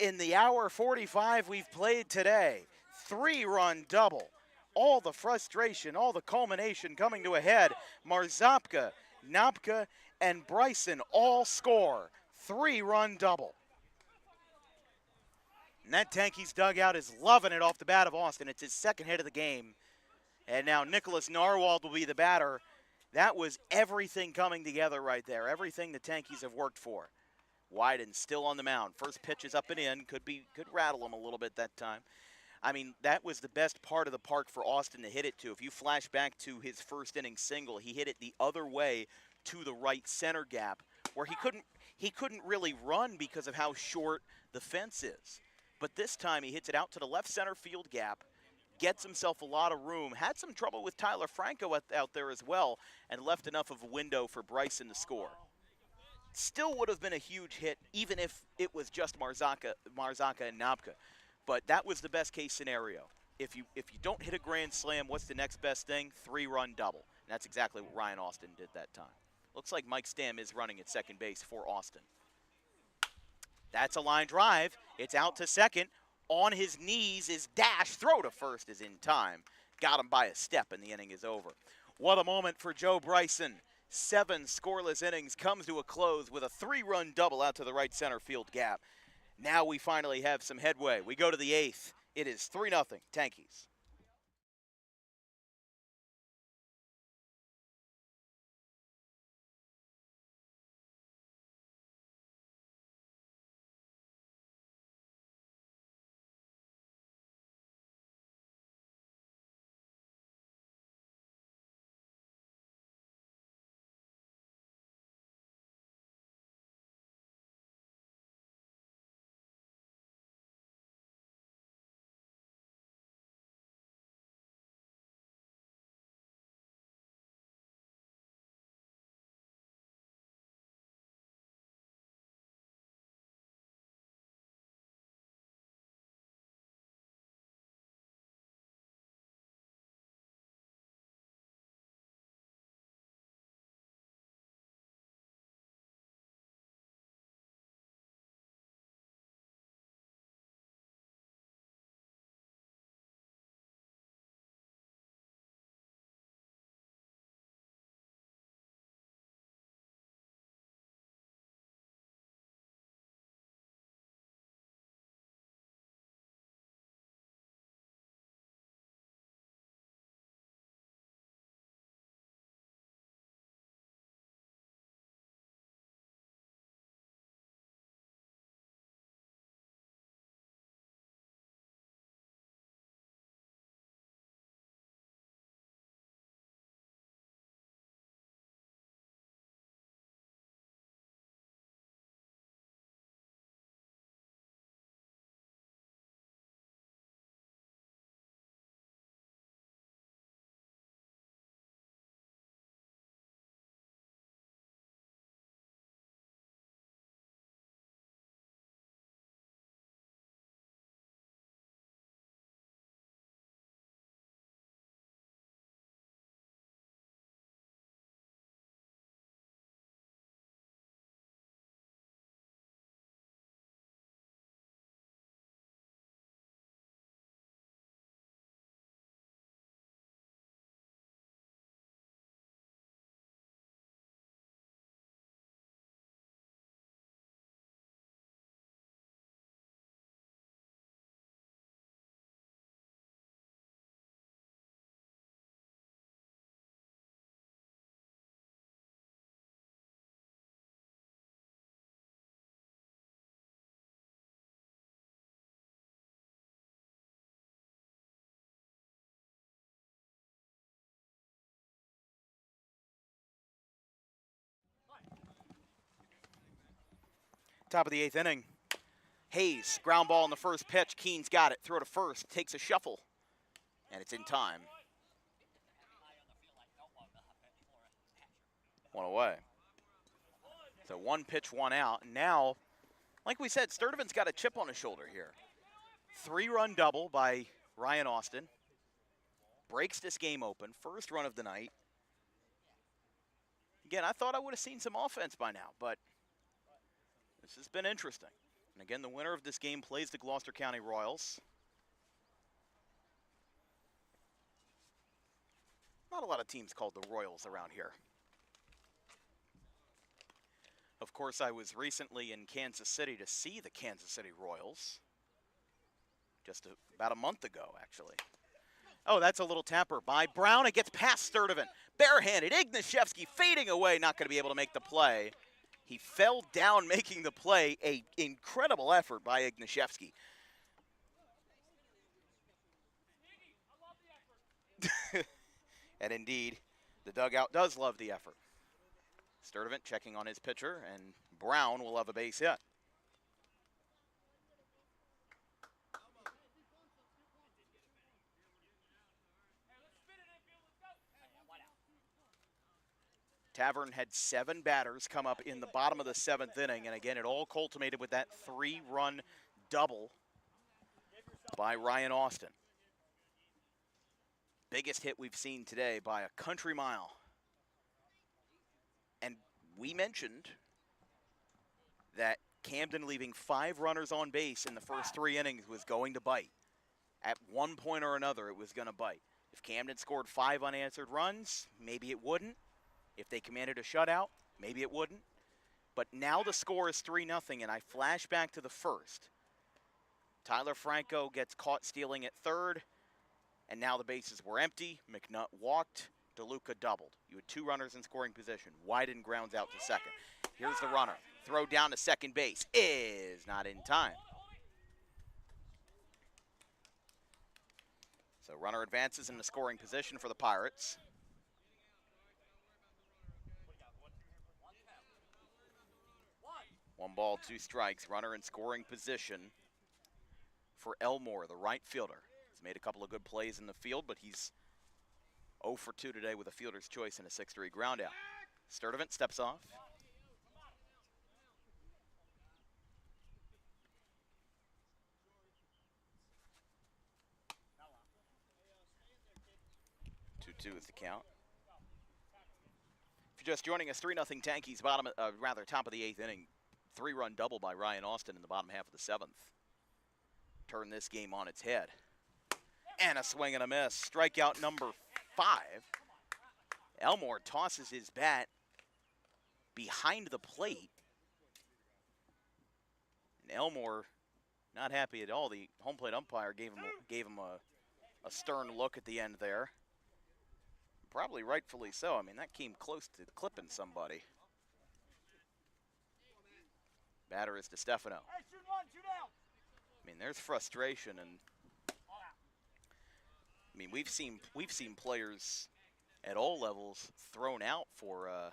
in the hour 45 we've played today. 3-run double. All the frustration, all the culmination coming to a head. Marzapka, Napka, and Bryson all score. 3-run double. And that Tankie's dugout is loving it off the bat of Austin. It's his second hit of the game. And now Nicholas Narwald will be the batter. That was everything coming together right there. Everything the Tankies have worked for. Wyden still on the mound. First pitch is up and in. Could rattle him a little bit that time. I mean, that was the best part of the park for Austin to hit it to. If you flash back to his first inning single, he hit it the other way to the right center gap, where he couldn't really run because of how short the fence is. But this time he hits it out to the left center field gap, gets himself a lot of room, had some trouble with Tyler Franco out there as well, and left enough of a window for Bryson to score. Still would have been a huge hit, even if it was just Marzaka and Napka. But that was the best case scenario. If you don't hit a grand slam, what's the next best thing? 3-run double. And that's exactly what Ryan Austin did that time. Looks like Mike Stam is running at second base for Austin. That's a line drive. It's out to second. On his knees is Dash. Throw to first is in time. Got him by a step, and the inning is over. What a moment for Joe Bryson. 7 scoreless innings comes to a close with a 3-run double out to the right center field gap. Now we finally have some headway. We go to the 8th. It is 3-0 Tankies. Top of the 8th inning. Hayes, ground ball in the first pitch. Keene's got it. Throw to first. Takes a shuffle. And it's in time. One away. So 1 pitch, 1 out. And now, like we said, Sturdivant's got a chip on his shoulder here. 3-run double by Ryan Austin. Breaks this game open. First run of the night. Again, I thought I would have seen some offense by now, but this has been interesting. And again, the winner of this game plays the Gloucester County Royals. Not a lot of teams called the Royals around here. Of course, I was recently in Kansas City to see the Kansas City Royals. Just about a month ago, actually. Oh, that's a little tapper by Brown. It gets past Sturdivant. Barehanded. Igniszewski fading away. Not going to be able to make the play. He fell down making the play. An incredible effort by Igniszewski. And indeed, the dugout does love the effort. Sturdivant checking on his pitcher, and Brown will have a base hit. Tavern had 7 batters come up in the bottom of the 7th inning, and again, it all culminated with that 3-run double by Ryan Austin. Biggest hit we've seen today by a country mile. And we mentioned that Camden leaving 5 runners on base in the first 3 innings was going to bite. At one point or another, it was going to bite. If Camden scored 5 unanswered runs, maybe it wouldn't. If they commanded a shutout, maybe it wouldn't. But now the score is 3-0, and I flash back to the first. Tyler Franco gets caught stealing at third, and now the bases were empty. McNutt walked. DeLuca doubled. You had 2 runners in scoring position. Wyden grounds out to second. Here's the runner. Throw down to second base is not in time. So runner advances in the scoring position for the Pirates. One ball, 2 strikes. Runner in scoring position for Elmore, the right fielder. He's made a couple of good plays in the field, but he's 0 for 2 today with a fielder's choice and a 6-3 ground out. Sturdivant steps off. Two is the count. If you're just joining us, 3-0 Tankie's top of the 8th inning. 3-run double by Ryan Austin in the bottom half of the 7th. Turn this game on its head. And a swing and a miss. Strikeout number 5. Elmore tosses his bat behind the plate. And Elmore not happy at all. The home plate umpire gave him a stern look at the end there. Probably rightfully so. I mean, that came close to clipping somebody. Batter is DeStefano. I mean, there's frustration, and I mean, we've seen players at all levels thrown out for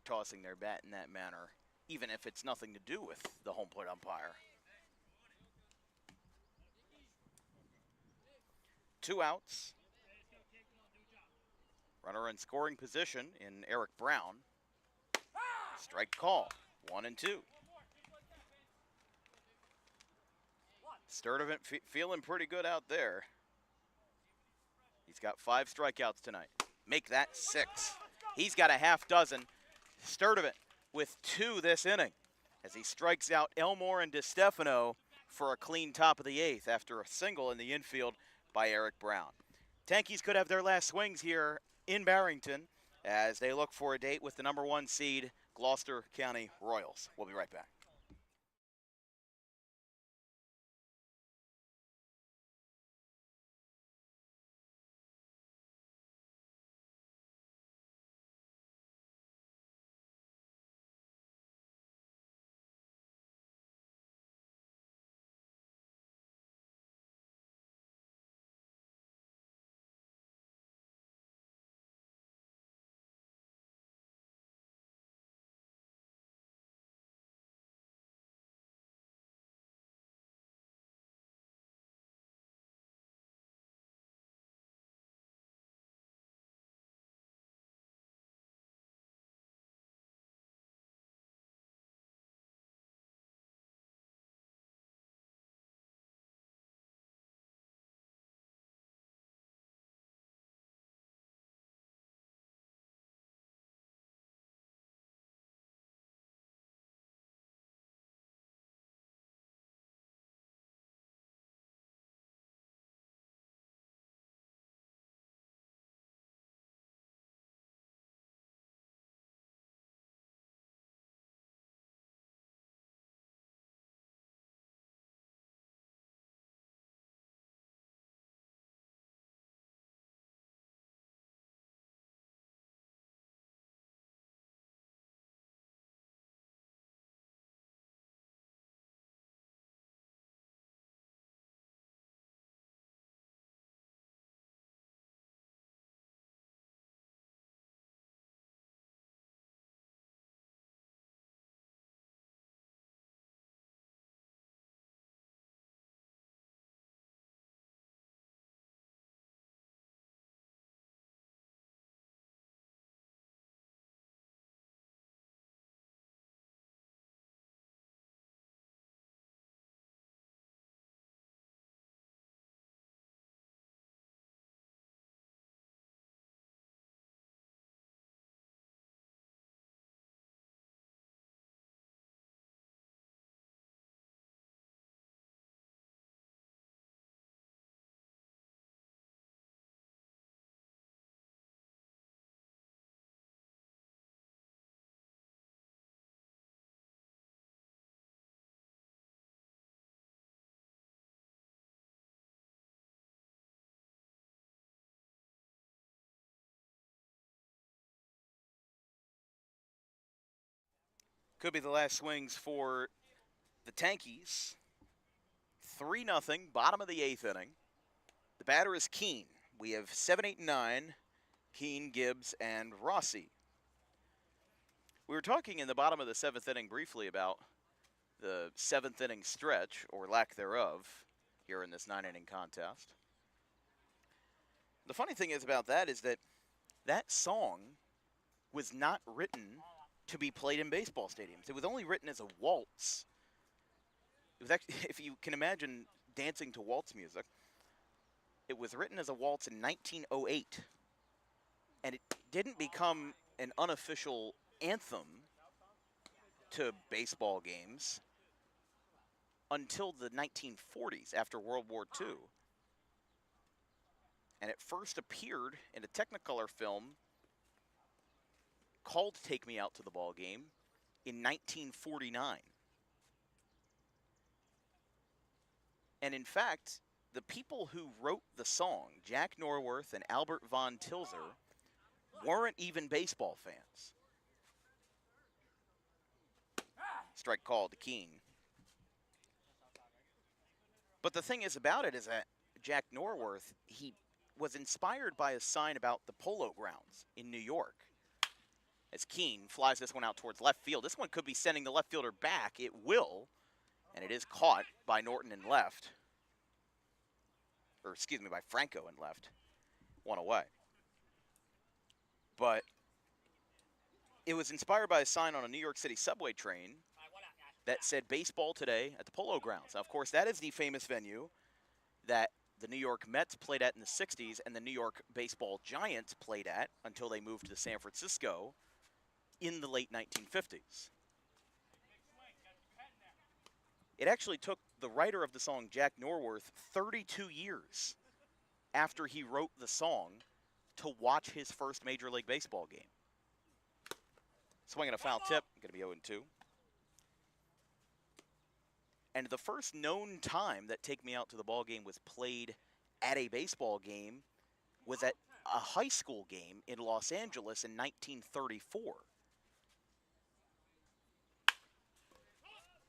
tossing their bat in that manner, even if it's nothing to do with the home plate umpire. 2 outs. Runner in scoring position in Eric Brown. Strike call. 1 and 2. Sturdivant feeling pretty good out there. He's got 5 strikeouts tonight. Make that 6. He's got a half dozen. Sturdivant with 2 this inning as he strikes out Elmore and DeStefano for a clean top of the 8th after a single in the infield by Eric Brown. Tankies could have their last swings here in Barrington as they look for a date with the number 1 seed Gloucester County Royals. We'll be right back. Could be the last swings for the Tankies. 3-0, bottom of the 8th inning. The batter is Keene. We have 7, 8, and 9, Keene, Gibbs, and Rossi. We were talking in the bottom of the 7th inning briefly about the 7th inning stretch, or lack thereof, here in this 9-inning contest. The funny thing is about that is that that song was not written to be played in baseball stadiums. It was only written as a waltz. It was actually, if you can imagine dancing to waltz music, it was written as a waltz in 1908. And it didn't become an unofficial anthem to baseball games until the 1940s, after World War II. And it first appeared in a Technicolor film called Take Me Out to the Ball Game in 1949. And in fact, the people who wrote the song, Jack Norworth and Albert von Tilzer, weren't even baseball fans. Strike call to Keene. But the thing is about it is that Jack Norworth, he was inspired by a sign about the Polo Grounds in New York. As Keene flies this one out towards left field. This one could be sending the left fielder back. It will. And it is caught by Norton in left. Or, excuse me, by Franco in left. One away. But it was inspired by a sign on a New York City subway train that said baseball today at the Polo Grounds. Now, of course, that is the famous venue that the New York Mets played at in the 60s and the New York Baseball Giants played at until they moved to San Francisco in the late 1950s. It actually took the writer of the song, Jack Norworth, 32 years after he wrote the song to watch his first Major League Baseball game. Swinging a foul tip, going to be 0-2. And the first known time that Take Me Out to the Ball Game was played at a baseball game was at a high school game in Los Angeles in 1934.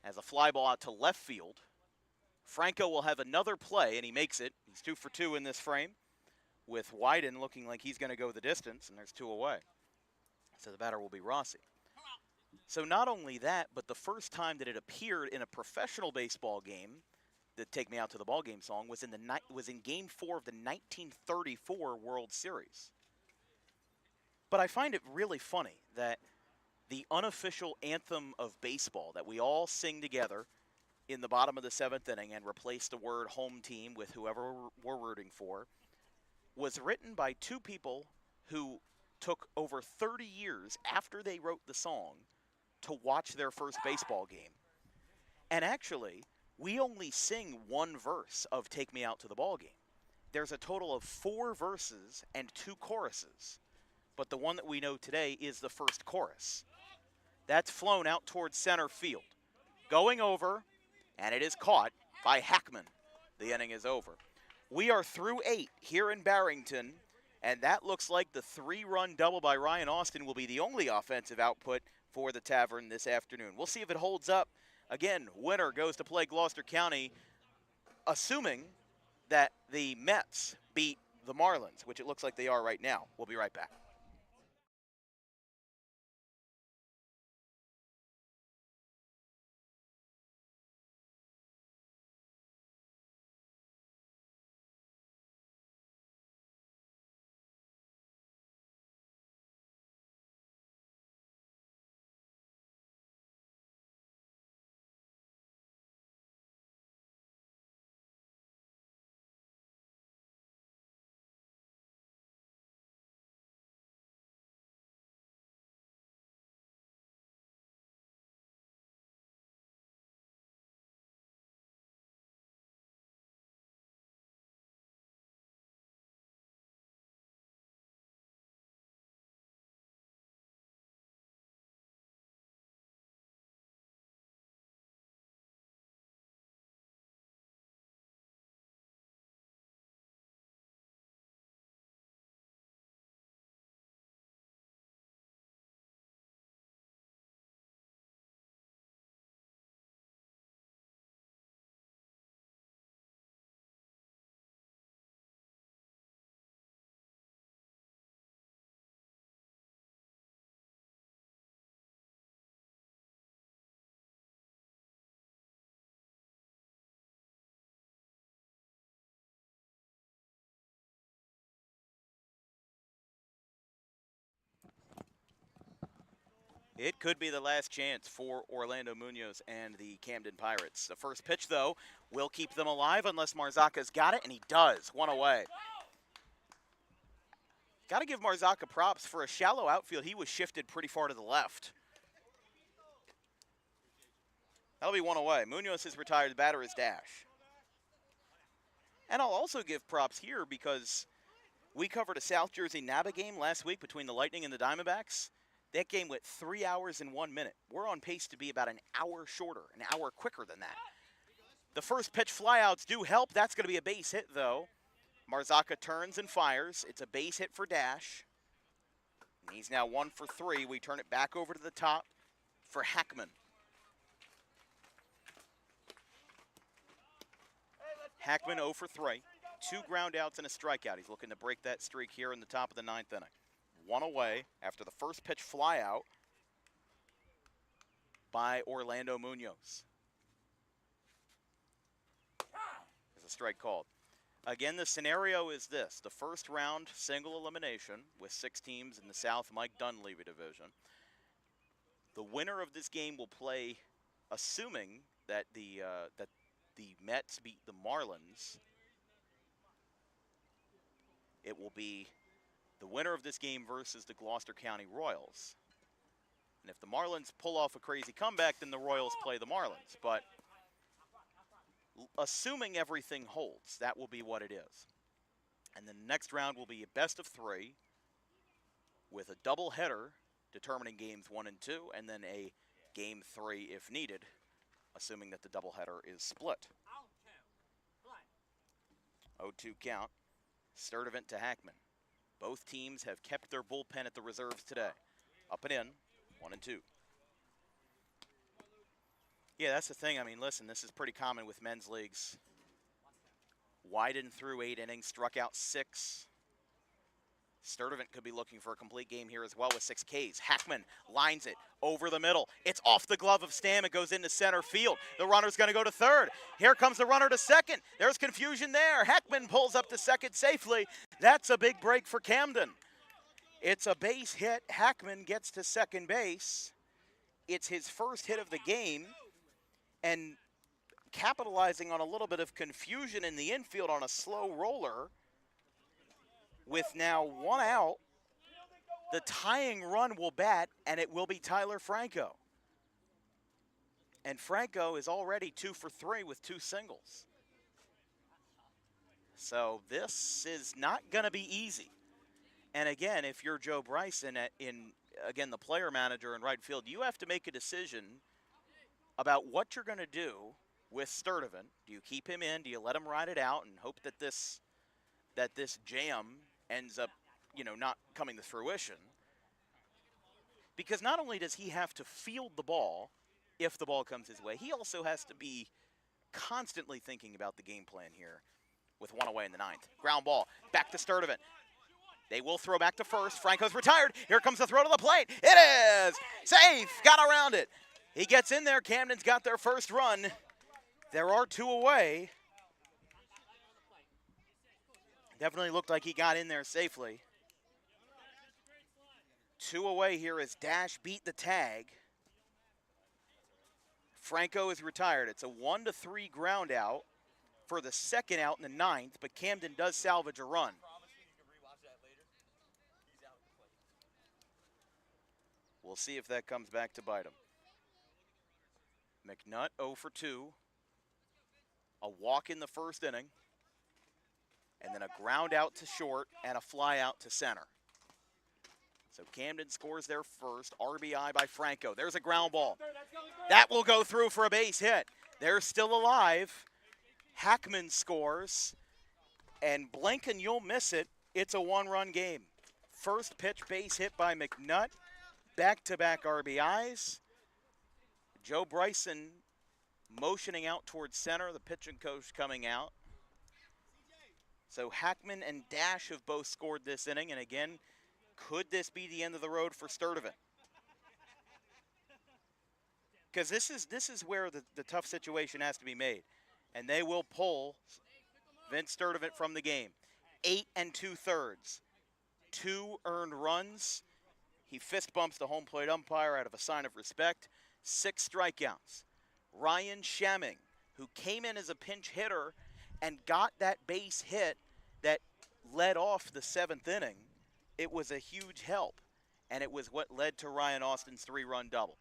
As a fly ball out to left field, Franco will have another play, and he makes it. He's 2 for 2 in this frame, with Wyden looking like he's going to go the distance, and there's 2 away. So the batter will be Rossi. So not only that, but the first time that it appeared in a professional baseball game, the Take Me Out to the Ball Game song, was in Game 4 of the 1934 World Series. But I find it really funny that the unofficial anthem of baseball that we all sing together in the bottom of the 7th inning and replace the word home team with whoever we're rooting for, was written by 2 people who took over 30 years after they wrote the song to watch their first baseball game. And actually, we only sing 1 verse of Take Me Out to the Ball Game. There's a total of 4 verses and 2 choruses. But the one that we know today is the first chorus. That's flown out towards center field. Going over, and it is caught by Hackman. The inning is over. We are through 8 here in Barrington, and that looks like the 3-run double by Ryan Austin will be the only offensive output for the Tavern this afternoon. We'll see if it holds up. Again, winner goes to play Gloucester County, assuming that the Mets beat the Marlins, which it looks like they are right now. We'll be right back. It could be the last chance for Orlando Munoz and the Camden Pirates. The first pitch, though, will keep them alive unless Marzaka's got it, and he does. One away. Got to give Marzaka props for a shallow outfield. He was shifted pretty far to the left. That'll be one away. Munoz is retired. The batter is Dash. And I'll also give props here because we covered a South Jersey NABA game last week between the Lightning and the Diamondbacks. That game went 3 hours and 1 minute. We're on pace to be about an hour shorter, an hour quicker than that. The first pitch flyouts do help. That's going to be a base hit, though. Marzaka turns and fires. It's a base hit for Dash. And he's now 1 for 3. We turn it back over to the top for Hackman. Hackman 0 for 3. 2 ground outs and a strikeout. He's looking to break that streak here in the top of the 9th inning. 1 away after the first pitch flyout by Orlando Munoz. There's a strike called. Again, the scenario is this. The first round single elimination with 6 teams in the South Mike Dunleavy division. The winner of this game will play, assuming that the Mets beat the Marlins. It will be the winner of this game versus the Gloucester County Royals. And if the Marlins pull off a crazy comeback, then the Royals play the Marlins. But assuming everything holds, that will be what it is. And then the next round will be a best of 3 with a doubleheader determining games 1 and 2, and then a game 3 if needed, assuming that the doubleheader is split. 0-2 count. Sturdivant to Hackman. Both teams have kept their bullpen at the reserves today. Up and in, 1 and 2. Yeah, that's the thing. I mean, listen, this is pretty common with men's leagues. Widened through 8 innings, struck out 6. Sturdivant could be looking for a complete game here as well with 6 Ks. Hackman lines it over the middle. It's off the glove of Stam. It goes into center field. The runner's going to go to third. Here comes the runner to second. There's confusion there. Hackman pulls up to second safely. That's a big break for Camden. It's a base hit. Hackman gets to second base. It's his first hit of the game. And capitalizing on a little bit of confusion in the infield on a slow roller. With now 1 out, the tying run will bat, and it will be Tyler Franco. And Franco is already 2 for 3 with 2 singles. So this is not going to be easy. And again, if you're Joe Bryson again, the player manager in right field, you have to make a decision about what you're going to do with Sturdivant. Do you keep him in? Do you let him ride it out and hope that this jam ends up, not coming to fruition? Because not only does he have to field the ball if the ball comes his way, he also has to be constantly thinking about the game plan here with 1 away in the 9th. Ground ball, back to Sturdivant. They will throw back to first. Franco's retired. Here comes the throw to the plate. It is safe. Got around it. He gets in there. Camden's got their first run. There are 2 away. Definitely looked like he got in there safely. 2 away here as Dash beat the tag. Franco is retired. It's a 1-3 ground out for the second out in the 9th, but Camden does salvage a run. We'll see if that comes back to bite him. McNutt 0 for 2. A walk in the first inning. And then a ground out to short and a fly out to center. So Camden scores their first RBI by Franco. There's a ground ball. That will go through for a base hit. They're still alive. Hackman scores. And blink and you'll miss it. It's a 1-run game. First pitch base hit by McNutt. Back-to-back RBIs. Joe Bryson motioning out towards center. The pitching coach coming out. So Hackman and Dash have both scored this inning. And again, could this be the end of the road for Sturdivant? Because this is where the tough situation has to be made. And they will pull Vince Sturdivant from the game. 8 2/3. 2 earned runs. He fist bumps the home plate umpire out of a sign of respect. 6 strikeouts. Ryan Shamming, who came in as a pinch hitter and got that base hit that led off the 7th inning. It was a huge help, and it was what led to Ryan Austin's 3-run double.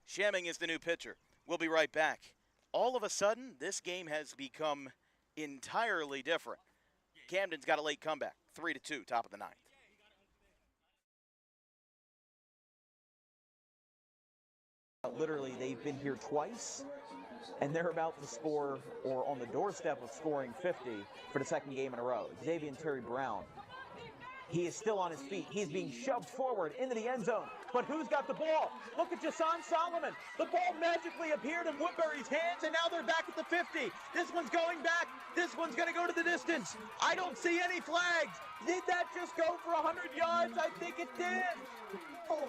Shamming is the new pitcher. We'll be right back. All of a sudden, this game has become entirely different. Camden's got a late comeback, 3-2, top of the 9th. Literally, they've been here twice, and they're about to score, or on the doorstep of scoring 50 for the 2nd game in a row. Xavier Terry Brown. He is still on his feet. He's being shoved forward into the end zone. But who's got the ball? Look at Jason Solomon. The ball magically appeared in Woodbury's hands, and now they're back at the 50. This one's going back. This one's going to go to the distance. I don't see any flags. Did that just go for 100 yards? I think it did.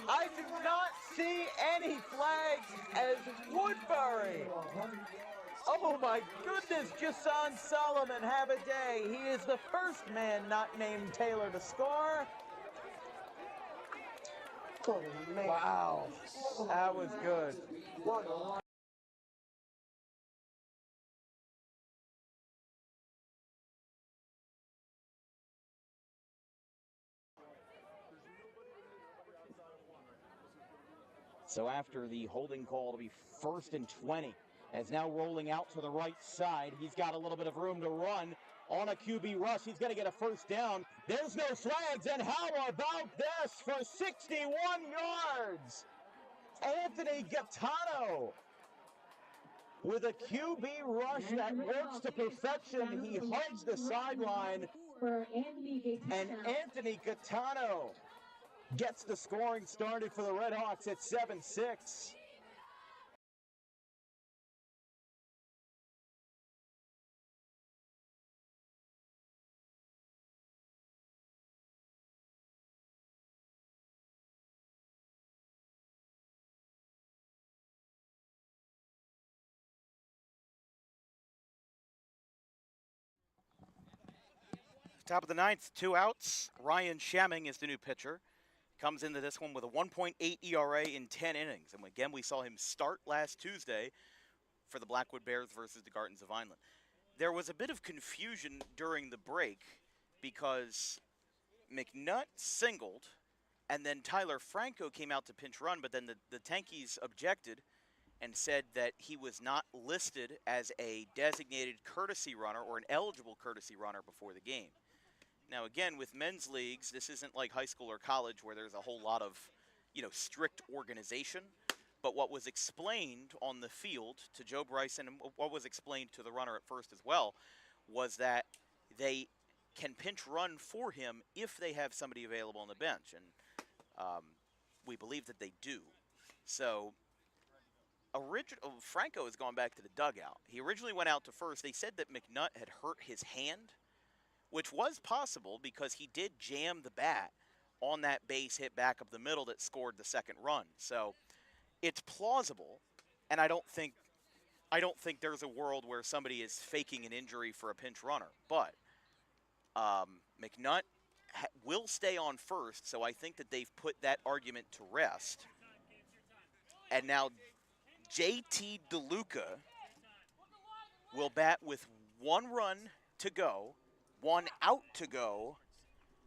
I do not see any flags as Woodbury. Oh my goodness, Jason Solomon have a day. He is the first man not named Taylor to score. Wow, that was good. So after the holding call to be 1st and 20, as now rolling out to the right side, he's got a little bit of room to run on a QB rush. He's going to get a 1st down. There's no flags, and how about this for 61 yards? Anthony Gaetano with a QB rush that works to perfection. He hugs the sideline, and Anthony Gaetano gets the scoring started for the Red Hawks at 7-6. Top of the 9th, 2 outs. Ryan Shamming is the new pitcher. Comes into this one with a 1.8 ERA in 10 innings. And again, we saw him start last Tuesday for the Blackwood Bears versus the Gardens of Vineland. There was a bit of confusion during the break because McNutt singled, and then Tyler Franco came out to pinch run, but then the Tankies objected and said that he was not listed as a designated courtesy runner or an eligible courtesy runner before the game. Now, again, with men's leagues, this isn't like high school or college where there's a whole lot of, strict organization. But what was explained on the field to Joe Bryson, and what was explained to the runner at first as well, was that they can pinch run for him if they have somebody available on the bench. And we believe that they do. So Franco has gone back to the dugout. He originally went out to first. They said that McNutt had hurt his hand, which was possible because he did jam the bat on that base hit back up the middle that scored the 2nd run. So it's plausible, and I don't think there's a world where somebody is faking an injury for a pinch runner. But McNutt will stay on first, so I think that they've put that argument to rest. And now JT DeLuca will bat with 1 run to go, 1 out to go,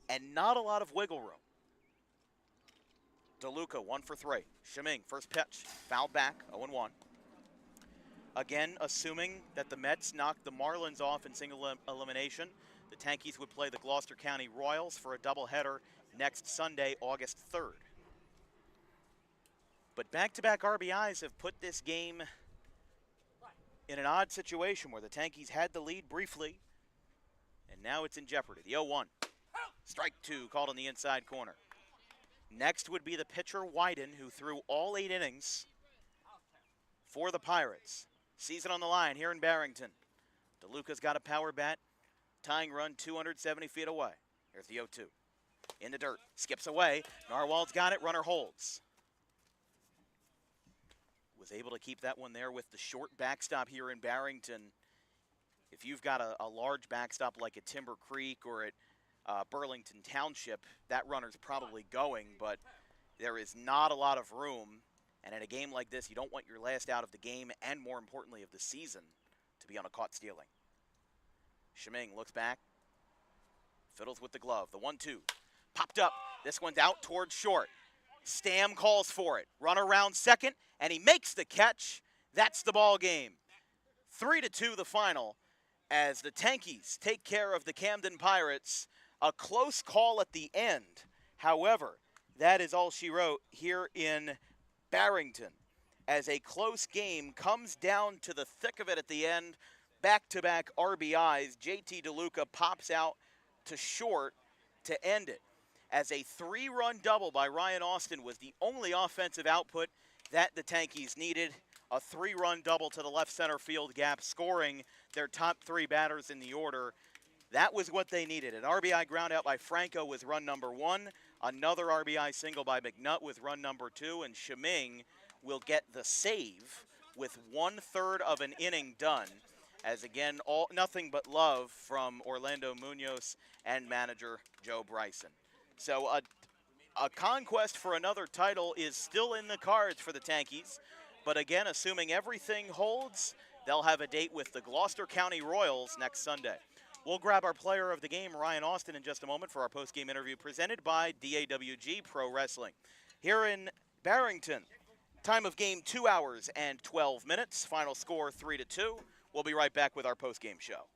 and not a lot of wiggle room. DeLuca, 1 for 3. Shamming, first pitch, fouled back, 0-1. Again, assuming that the Mets knocked the Marlins off in single elimination, the Tankies would play the Gloucester County Royals for a doubleheader next Sunday, August 3rd. But back-to-back RBIs have put this game in an odd situation where the Tankies had the lead briefly, and now it's in jeopardy. The 0-1. Strike 2 called on the inside corner. Next would be the pitcher Wyden, who threw all 8 innings for the Pirates. Season on the line here in Barrington. DeLuca's got a power bat. Tying run 270 feet away. Here's the 0-2. In the dirt. Skips away. Narwhal's got it. Runner holds. Was able to keep that one there with the short backstop here in Barrington. If you've got a large backstop like at Timber Creek or at Burlington Township. That runner's probably going, but there is not a lot of room. And in a game like this, you don't want your last out of the game and, more importantly, of the season to be on a caught stealing. Sheming looks back, fiddles with the glove. The 1-2 popped up. This one's out towards short. Stam calls for it. Runner around second, and he makes the catch. That's the ball game. 3-2 the final as the Tankies take care of the Camden Pirates. A close call at the end. However, that is all she wrote here in Barrington, as a close game comes down to the thick of it at the end. Back-to-back RBIs. JT DeLuca pops out to short to end it, as a 3-run double by Ryan Austin was the only offensive output that the Tankies needed. A 3-run double to the left center field gap, scoring their top 3 batters in the order. That was what they needed. An RBI ground out by Franco with run number 1. Another RBI single by McNutt with run number 2. And Sheming will get the save with 1/3 of an inning done. As again, nothing but love from Orlando Munoz and manager Joe Bryson. So a conquest for another title is still in the cards for the Tankies. But again, assuming everything holds, they'll have a date with the Gloucester County Royals next Sunday. We'll grab our player of the game, Ryan Austin, in just a moment for our post-game interview presented by DAWG Pro Wrestling. Here in Barrington, time of game 2 hours and 12 minutes. Final score 3-2. We'll be right back with our post-game show.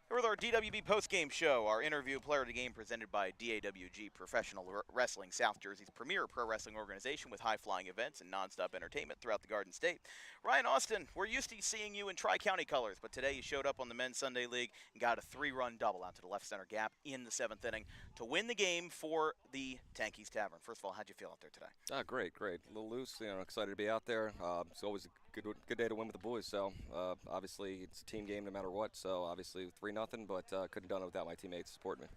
Here with our DWB postgame show, our interview player of the game presented by DAWG Professional Wrestling, South Jersey's premier pro wrestling organization with high-flying events and nonstop entertainment throughout the Garden State. Ryan Austin, we're used to seeing you in Tri-County colors, but today you showed up on the Men's Sunday League and got a 3-run double out to the left center gap in the 7th inning to win the game for the Tankies Tavern. First of all, how'd you feel out there today? Great. A little loose, excited to be out there. It's always a good day to win with the boys, so obviously it's a team game no matter what, so obviously 3-0, but couldn't have done it without my teammates supporting me.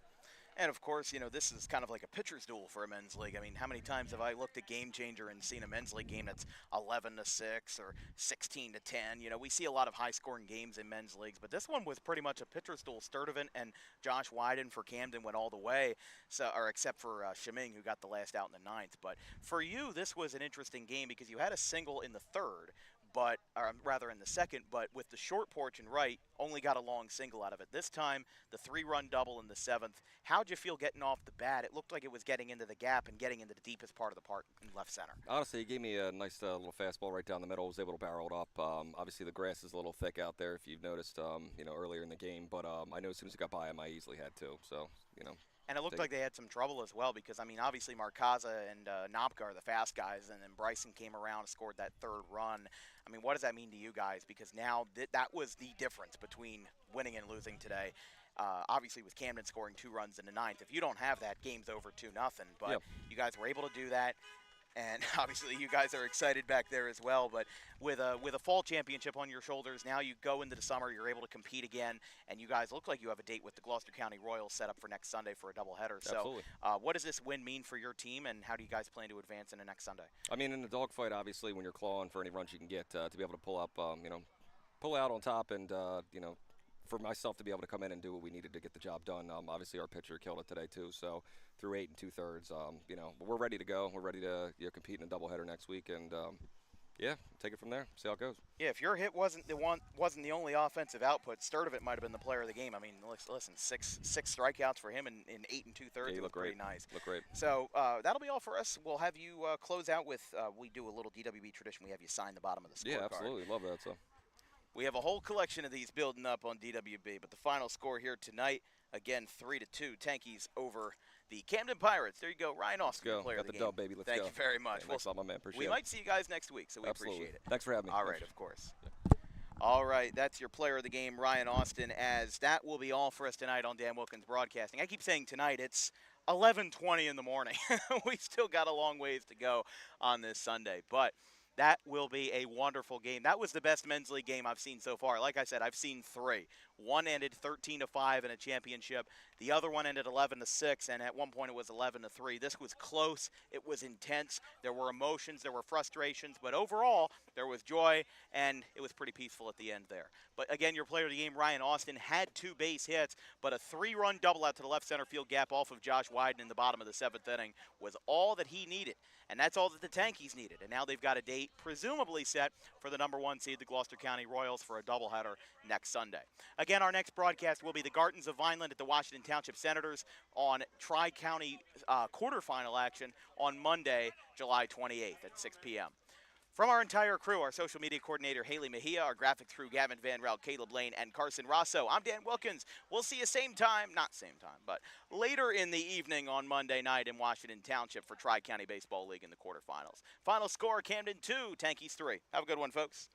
And of course, you know, this is kind of like a pitcher's duel for a men's league. I mean, how many times have I looked at Game Changer and seen a men's league game that's 11-6 or 16-10? You know, we see a lot of high-scoring games in men's leagues, but this one was pretty much a pitcher's duel. Sturdivant and Josh Wyden for Camden went all the way, so, or except for Shiming, who got the last out in the ninth. But for you, this was an interesting game because you had a single in the third, but or rather in the second, but with the short porch and right, only got a long single out of it. This time, the 3-run double in the seventh. How'd you feel getting off the bat? It looked like it was getting into the gap and getting into the deepest part of the park in left center. Honestly, he gave me a nice little fastball right down the middle. I was able to barrel it up. Obviously, the grass is a little thick out there, if you've noticed, you know, earlier in the game. But I know as soon as it got by him, I easily had to. So, you know. And it looked like they had some trouble as well because, I mean, obviously Marcaza and Nopka are the fast guys, and then Bryson came around and scored that third run. I mean, what does that mean to you guys? Because now that was the difference between winning and losing today. Obviously, with Camden scoring 2 runs in the ninth, if you don't have that, game's over 2-0. But Yep. You guys were able to do that. And obviously, you guys are excited back there as well. But with a fall championship on your shoulders, now you go into the summer, you're able to compete again, and you guys look like you have a date with the Gloucester County Royals set up for next Sunday for a doubleheader. Absolutely. So, what does this win mean for your team, and how do you guys plan to advance into next Sunday? I mean, in the dogfight, obviously, when you're clawing for any runs you can get, to be able to pull up, you know, pull out on top, and you know, for myself to be able to come in and do what we needed to get the job done. Obviously, our pitcher killed it today too. So through 8 2/3, you know, we're ready to go. We're ready to compete in a doubleheader next week, and yeah, take it from there. See how it goes. Yeah, if your hit wasn't the only offensive output, Sturdivant might have been the player of the game. I mean, listen, six strikeouts for him in 8 2/3. Yeah, It was look pretty great. nice. Look great. So that'll be all for us. We'll have you close out with we do a little DWB tradition. We have you sign the bottom of the scorecard. Yeah, absolutely. Love that. So. We have a whole collection of these building up on DWB, but the final score here tonight, again, 3-2. Tankies over the Camden Pirates. There you go, Ryan Austin, Let's go. player Got of the the game. dub, baby. Let's Thank go. you very much. Yeah, thanks a lot, my man. Appreciate we it. might see you guys next week, so we Absolutely. appreciate it. Thanks for having me. All right, of course. All right, that's your player of the game, Ryan Austin, as that will be all for us tonight on Dan Wilkins Broadcasting. I keep saying tonight, it's 11:20 in the morning. We still got a long ways to go on this Sunday, but that will be a wonderful game. That was the best men's league game I've seen so far. Like I said, I've seen 3. One ended 13-5 in a championship. The other one ended 11-6, and at one point it was 11-3. This was close. It was intense. There were emotions. There were frustrations. But overall, there was joy, and it was pretty peaceful at the end there. But again, your player of the game, Ryan Austin, had 2 base hits, but a 3-run double out to the left center field gap off of Josh Wyden in the bottom of the 7th inning was all that he needed. And that's all that the Tankies needed. And now they've got a date presumably set for the number 1 seed, the Gloucester County Royals, for a doubleheader next Sunday. Again, our next broadcast will be the Gardens of Vineland at the Washington Township Senators on Tri-County quarterfinal action on Monday, July 28th at 6 p.m. From our entire crew, our social media coordinator, Haley Mejia, our graphics crew, Gavin Van Rel, Caleb Lane, and Carson Rosso, I'm Dan Wilkins. We'll see you not same time, but later in the evening on Monday night in Washington Township for Tri-County Baseball League in the quarterfinals. Final score, Camden 2, Tankies 3. Have a good one, folks.